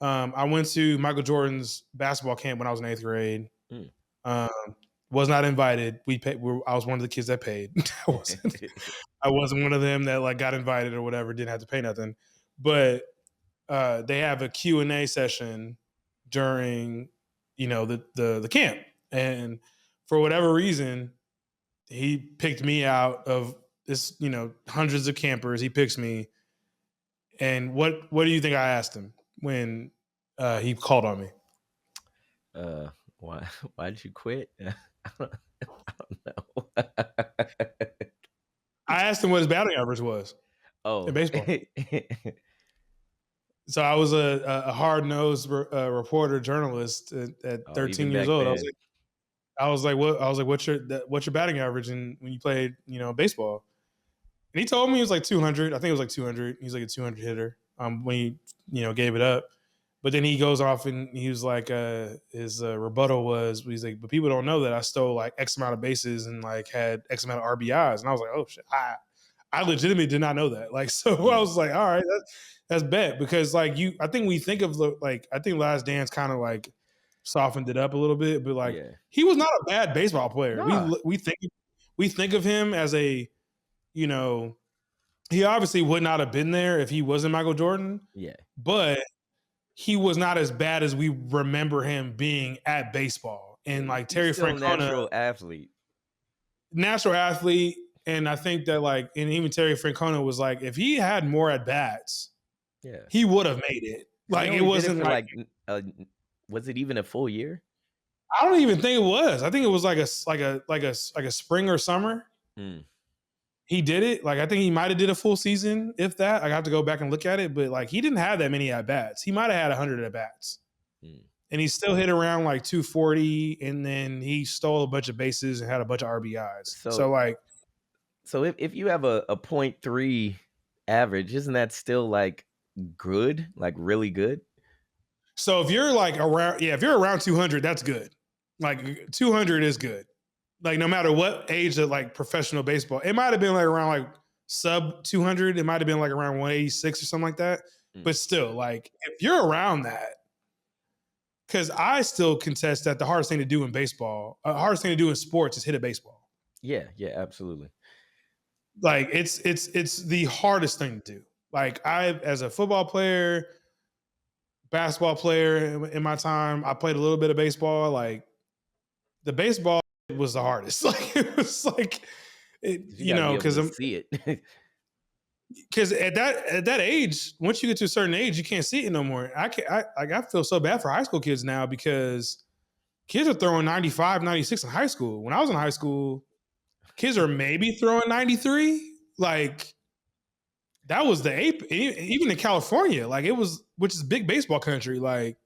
I went to Michael Jordan's basketball camp when I was in 8th grade. Mm. Um, was not invited. I was one of the kids that paid. I wasn't. I wasn't one of them that like got invited or whatever. Didn't have to pay nothing. But they have a Q&A session during the camp, and for whatever reason he picked me out of this hundreds of campers. He picks me, and what do you think I asked him when he called on me? uh, why why did you quit? I don't know. I asked him what his batting average was in Oh, baseball. So I was a hard nosed reporter journalist at oh, 13 even years back old. then. What's your batting average when you played baseball? And he told me he was like 200. I think it was like 200. He's like a 200 hitter. When he gave it up, but then he goes off and he was like his rebuttal was he's like, but people don't know that I stole like X amount of bases and like had X amount of RBIs. And I was like, oh shit, I legitimately did not know that. Like, so I Mm, was like, all right, that's bet because like I think we think of like I think Last Dance kind of like softened it up a little bit, but like yeah. he was not a bad baseball player. Nah. We think of him as a you know he obviously would not have been there if he wasn't Michael Jordan, Yeah. but he was not as bad as we remember him being at baseball. Yeah. And like He's Terry still a Francona, natural athlete. natural athlete, and I think that like, and even Terry Francona was like, if he had more at bats, Yeah. he would have made it. Because he Like it only did it wasn't for like like, was it even a full year? I don't even think it was. I think it was like a spring or summer. Mm, He did it. Like I think he might have did a full season, if that. I have to go back and look at it, but like he didn't have that many at bats. He might have had 100 at bats, mm. and he still hit around like 240, and then he stole a bunch of bases and had a bunch of RBIs. So So, like, so if you have a point 0.3 average, isn't that still like good? Like really good? so if you're like around, yeah, if you're around 200, that's good. Like 200 is good. Like no matter what age of like professional baseball, it might have been like around like sub 200. It might have been like around 186 or something like that. Mm. But still, like if you're around that, because I still contest that the hardest thing to do in baseball, hardest thing to do in sports is hit a baseball. Yeah. Yeah. Absolutely. Like it's the hardest thing to do. Like I, as a football player, basketball player in my time, I played a little bit of baseball. Like the baseball was the hardest. Like it was like, You got to be able to see it. because at that age, once you get to a certain age, you can't see it no more. I feel so bad for high school kids now because kids are throwing 95, 96 in high school. When I was in high school, kids are maybe throwing 93. Like that was the ape. Even in California, like it was, which is big baseball country. Like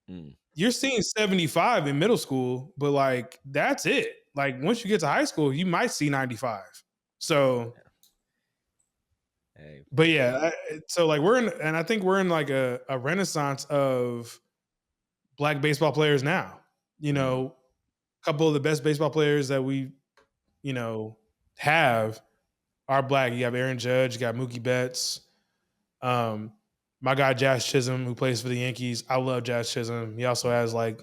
Mm. you're seeing 75 in middle school, but like that's it. like once you get to high school, you might see 95. So, Hey. but yeah, so like we're in, and I think we're in like a renaissance of black baseball players now. You Mm, know, a couple of the best baseball players that we, you know, have are black. You have Aaron Judge, you got Mookie Betts, um, my guy Jazz Chisholm, who plays for the Yankees. I love Jazz Chisholm. He also mm, has like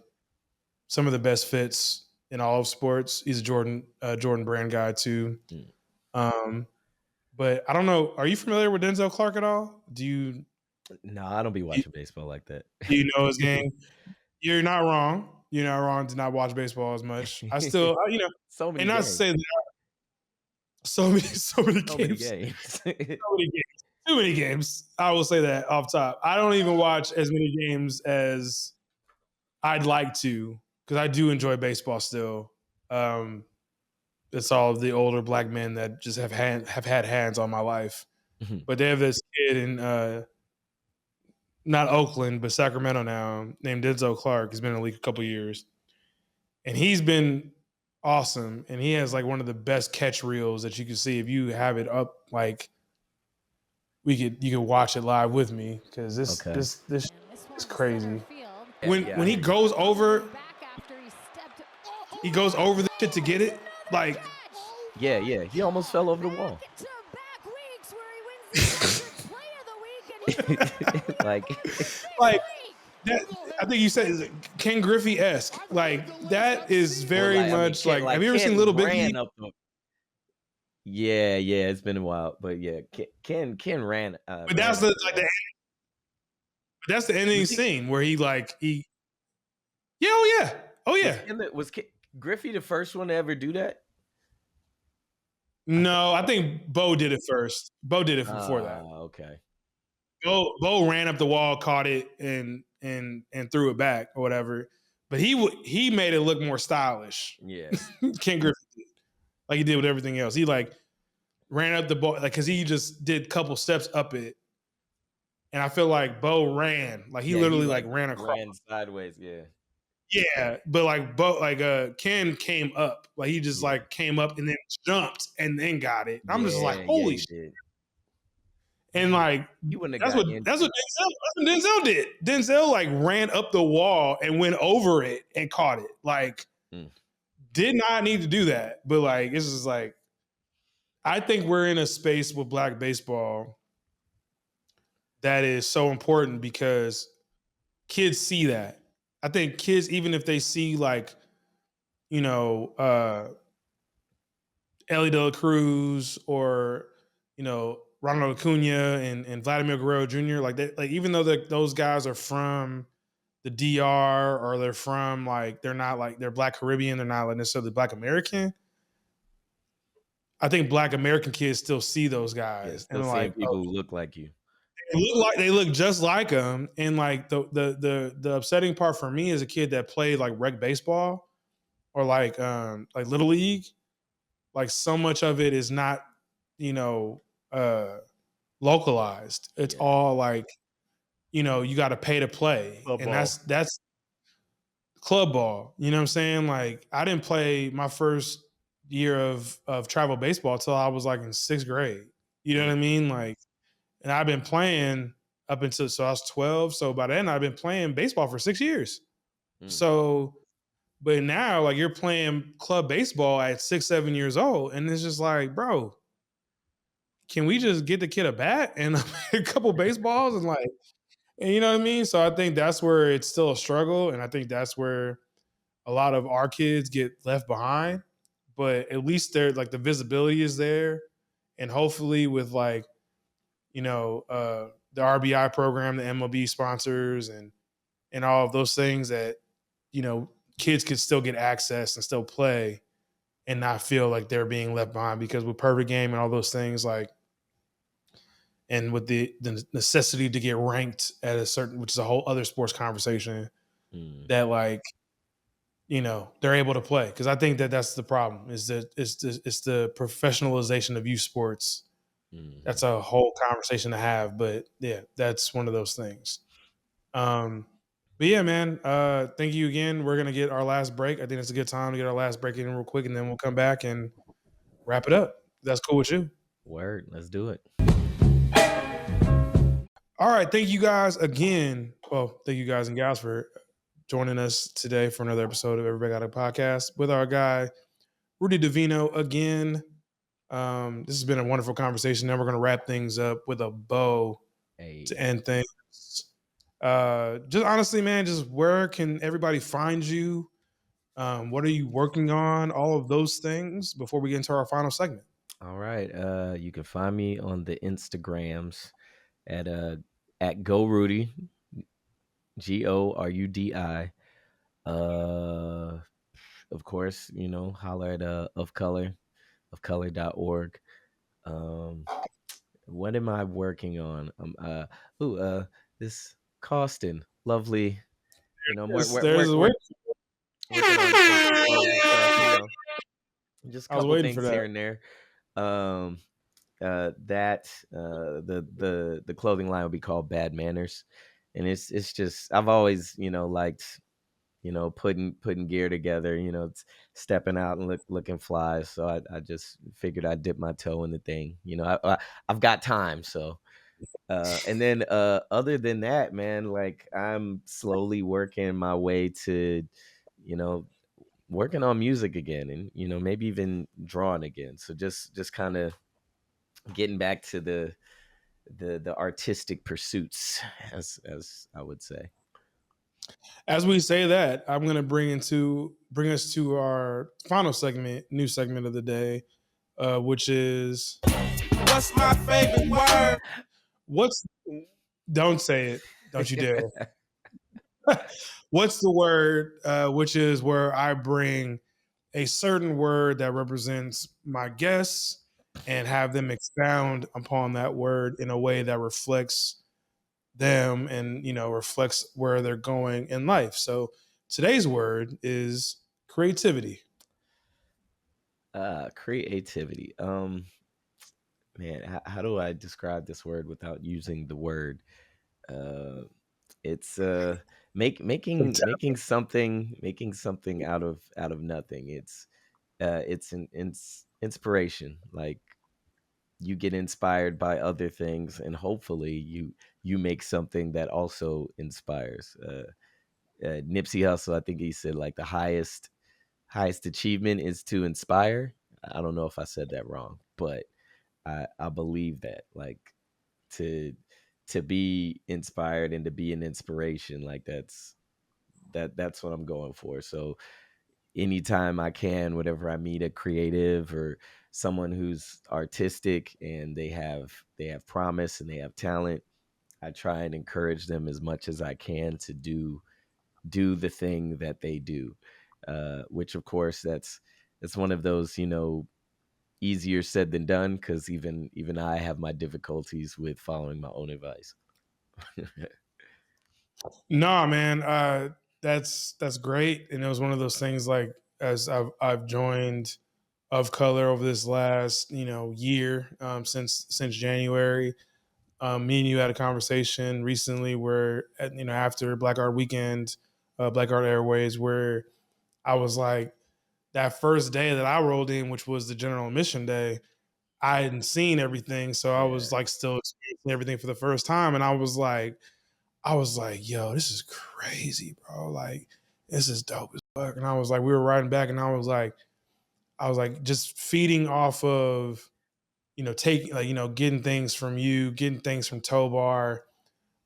some of the best fits in all of sports. He's a Jordan Brand guy too. mm. Um, but I don't know. Are you familiar with Denzel Clark at all? No, I don't be Do watching baseball like that. you know his game? You're not wrong. You're not wrong to not watch baseball as much. I still, So and many not to games. say that so many So many games, games. so many games, too many games. I will say that off top. I don't even watch as many games as I'd like to because I do enjoy baseball still. Um, it's all of the older black men that just have had hands on my life. Mhm. But they have this kid in not Oakland, but Sacramento now, named Denzel Clark. He's been in the league a couple years, and he's been awesome. And he has like one of the best catch reels that you can see if you have it up. Like you could watch it live with me because Okay. this is crazy. Yeah, When yeah, I he hear you. goes over the shit to get it, like Yeah, yeah, he almost fell over the wall. Like like that. I think you said is Ken Griffey esque. Like that is or very like, I mean, much like. Have you ever seen Ken Little Big ran League? up the Yeah, yeah, it's been a while, but yeah, Ken ran, But ran up the wall. that's the ending Was he scene where he yeah, oh yeah, oh was yeah. Ken the was Ken Griffey the first one to ever do that? I think No, I so. think Bo did it first. Bo did it before that. Ah, okay. Bo ran up the wall, caught it, and threw it back or whatever. But he made it look more stylish. Yeah, Ken Griffey did, like he did with everything else. He like ran up the ball, like because he just did a couple steps up it, and I feel like Bo ran, like he yeah, he, literally like like, ran across. ran sideways, yeah, Yeah, but like Bo, like Ken came up, like he just yeah. like came up and then jumped and then got it. I'm just like, Yeah, yeah, holy he shit. did. And Dang, like he wouldn't have got injured. That's what Denzel did. Denzel like ran up the wall and went over it and caught it. Like Mm, did not need to do that, but like it's just like I think we're in a space with black baseball that is so important because kids see that. I think kids, even if they see like you know Ellie De La Cruz or Ronald Acuna and Vladimir Guerrero Jr. Like that, like even though those guys are from the DR or they're from like they're not like they're Black Caribbean, they're not like necessarily Black American. I think Black American kids still see those yeah, guys and still they're seeing like, oh, people who look like you. they look just like them. And like the upsetting part for me as a kid that played like rec baseball or like little league, like so much of it is not you know uh localized. It's Yeah. all like you got to pay to play, and Football. that's club ball. You know what I'm saying? Like I didn't play my first year of travel baseball until I was like in sixth grade. You know what Mm, I mean? Like, and I've been playing up until so I was 12. So by then I've been playing baseball for 6 years. mm. So, but now like you're playing club baseball at 6, 7 years old, and it's just like, bro, can we just get the kid a bat and a couple baseballs and you know what I mean? So I think that's where it's still a struggle, and I think that's where a lot of our kids get left behind. But at least they're like the visibility is there, and hopefully with like the RBI program, the MLB sponsors, and all of those things that you know kids could still get access and still play and not feel like they're being left behind because with perfect game and all those things like and with the necessity to get ranked at a certain, which is a whole other sports conversation, Mm, that like they're able to play because I think that that's the problem is that it's the professionalization of youth sports. That's mhm. a whole conversation to have, but yeah, that's one of those things. Um, But yeah, man, thank you again. We're gonna get our last break. I think it's a good time to get our last break in real quick, and then we'll come back and wrap it up. That's cool with you. Word, let's do it. All right, thank you guys again. Well, thank you guys and gals for joining us today for another episode of Everybody Got a Podcast with our guy RuDi Devino again. This has been a wonderful conversation. Now we're going to wrap things up with a bow to Hey, end things. Just honestly, man, just where can everybody find you? What are you working on? All of those things before we get into our final segment. all right. You can find me on the Instagrams at at Go Rudy, GORUDI. Uh of course, holler at ofcolor.org. Um what am I working on? Ooh, this Costin, lovely. I'm There's a way. working on some clothing stuff, just a I was couple waiting for things that. here and there. Um that the clothing line will be called Bad Manners. And it's just I've always, liked, putting gear together, it's stepping out and looking fly. So I just figured I'd dip my toe in the thing. I've got time, so and then other than that, man, like I'm slowly working my way to, you know, working on music again, and maybe even drawing again. So just kind of getting back to the artistic pursuits, as I would say. As we say that, I'm going to bring us to our final segment, new segment of the day, which is what's my favorite word? What's Don't say it. Don't you dare. What's the word? Which is where I bring a certain word that represents my guests and have them expound upon that word in a way that reflects them and reflects where they're going in life. So today's word is creativity. Creativity. Man, how do I describe this word without using the word? Uh, it's making something out of nothing. It's an inspiration. Like you get inspired by other things, and hopefully you make something that also inspires. Nipsey Hussle, I think he said like the highest achievement is to inspire. I don't know if I said that wrong, but I believe that, like, to be inspired and to be an inspiration, like that's what I'm going for. So anytime I can, whenever I meet a creative or someone who's artistic and they have promise and they have talent, I try and encourage them as much as I can to do the thing that they do. Which of course that's one of those, easier said than done, because even I have my difficulties with following my own advice. Nah, man, that's great, and it was one of those things. Like as I've joined of color over this last year, since January. Me and you had a conversation recently where after Black Art Weekend, Black Art Airways, where I was like, that first day that I rolled in, which was the general admission day, I hadn't seen everything, so I Yeah. was like still experiencing everything for the first time, and I was like, yo, this is crazy, bro. Like, this is dope as fuck. And I was like, we were riding back, and I was like, just feeding off of, taking like, getting things from you, getting things from Tobar,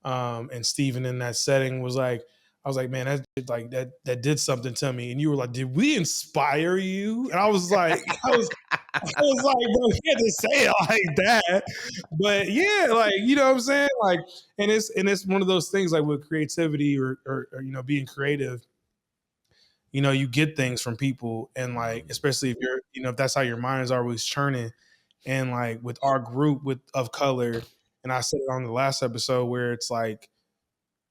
and Steven in that setting was like, I was like, man, that did something to me. And you were like, did we inspire you? And I was like, I was like, bro, you had to say it like that. But yeah, like, you know what I'm saying? Like, and it's one of those things like with creativity or being creative, you get things from people and like, Mm, especially if if that's how your mind is always churning. And like with our group with of color, and I said it on the last episode where it's like,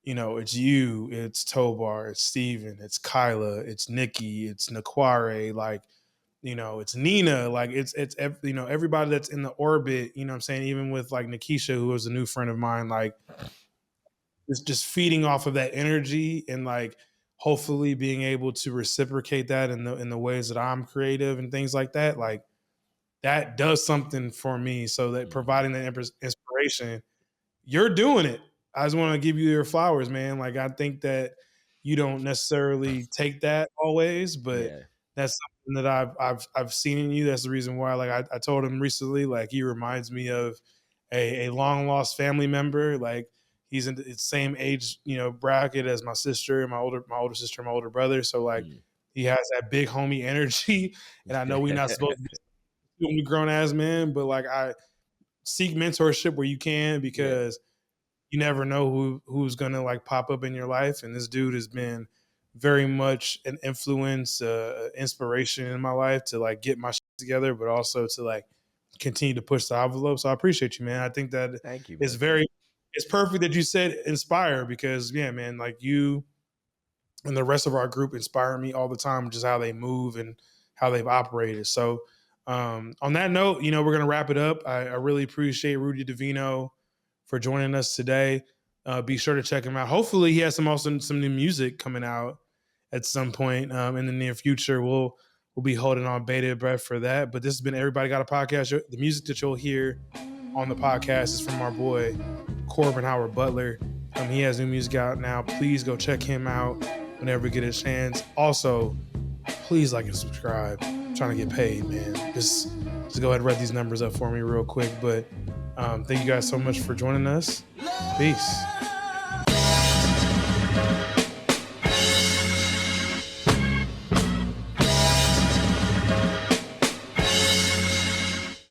it's you, it's Tobar, it's Steven, it's Kyla, it's Nikki, it's Naquare, like, it's Nina, like everybody that's in the orbit, what I'm saying, even with like Nikisha, who was a new friend of mine, like just feeding off of that energy and like hopefully being able to reciprocate that in the ways that I'm creative and things like that, like that does something for me. So that Mhm. providing that inspiration, you're doing it. I just want to give you your flowers, man. Like I think that you don't necessarily take that always, but Yeah. that's something that I've seen in you. That's the reason why. Like I told him recently, like he reminds me of a long lost family member. Like he's in the same age, bracket as my sister and my older sister, and my older brother. So like Mm. he has that big homie energy. And I know we're not supposed to be grown ass men, but like I seek mentorship where you can Yeah. because you never know who's gonna like pop up in your life. And this dude has been very much an influence, inspiration in my life to like get my shit together, but also to like continue to push the envelope. So I appreciate you, man. I think that Thank you, it's man. very it's perfect that you said inspire because yeah, man, like you and the rest of our group inspire me all the time, just how they move and how they've operated. So, on that note, we're gonna wrap it up. I really appreciate RuDi Devino for joining us today. Be sure to check him out. Hopefully, he has some new music coming out at some point in the near future. We'll be holding on bated breath for that. But this has been Everybody Got a Podcast. The music that you'll hear on the podcast is from our boy Corbin Howard Butler. He has new music out now. Please go check him out whenever you get a chance. Also, please like and subscribe. I'm trying to get paid, man. Just go ahead and write these numbers up for me real quick. But thank you guys so much for joining us. Peace.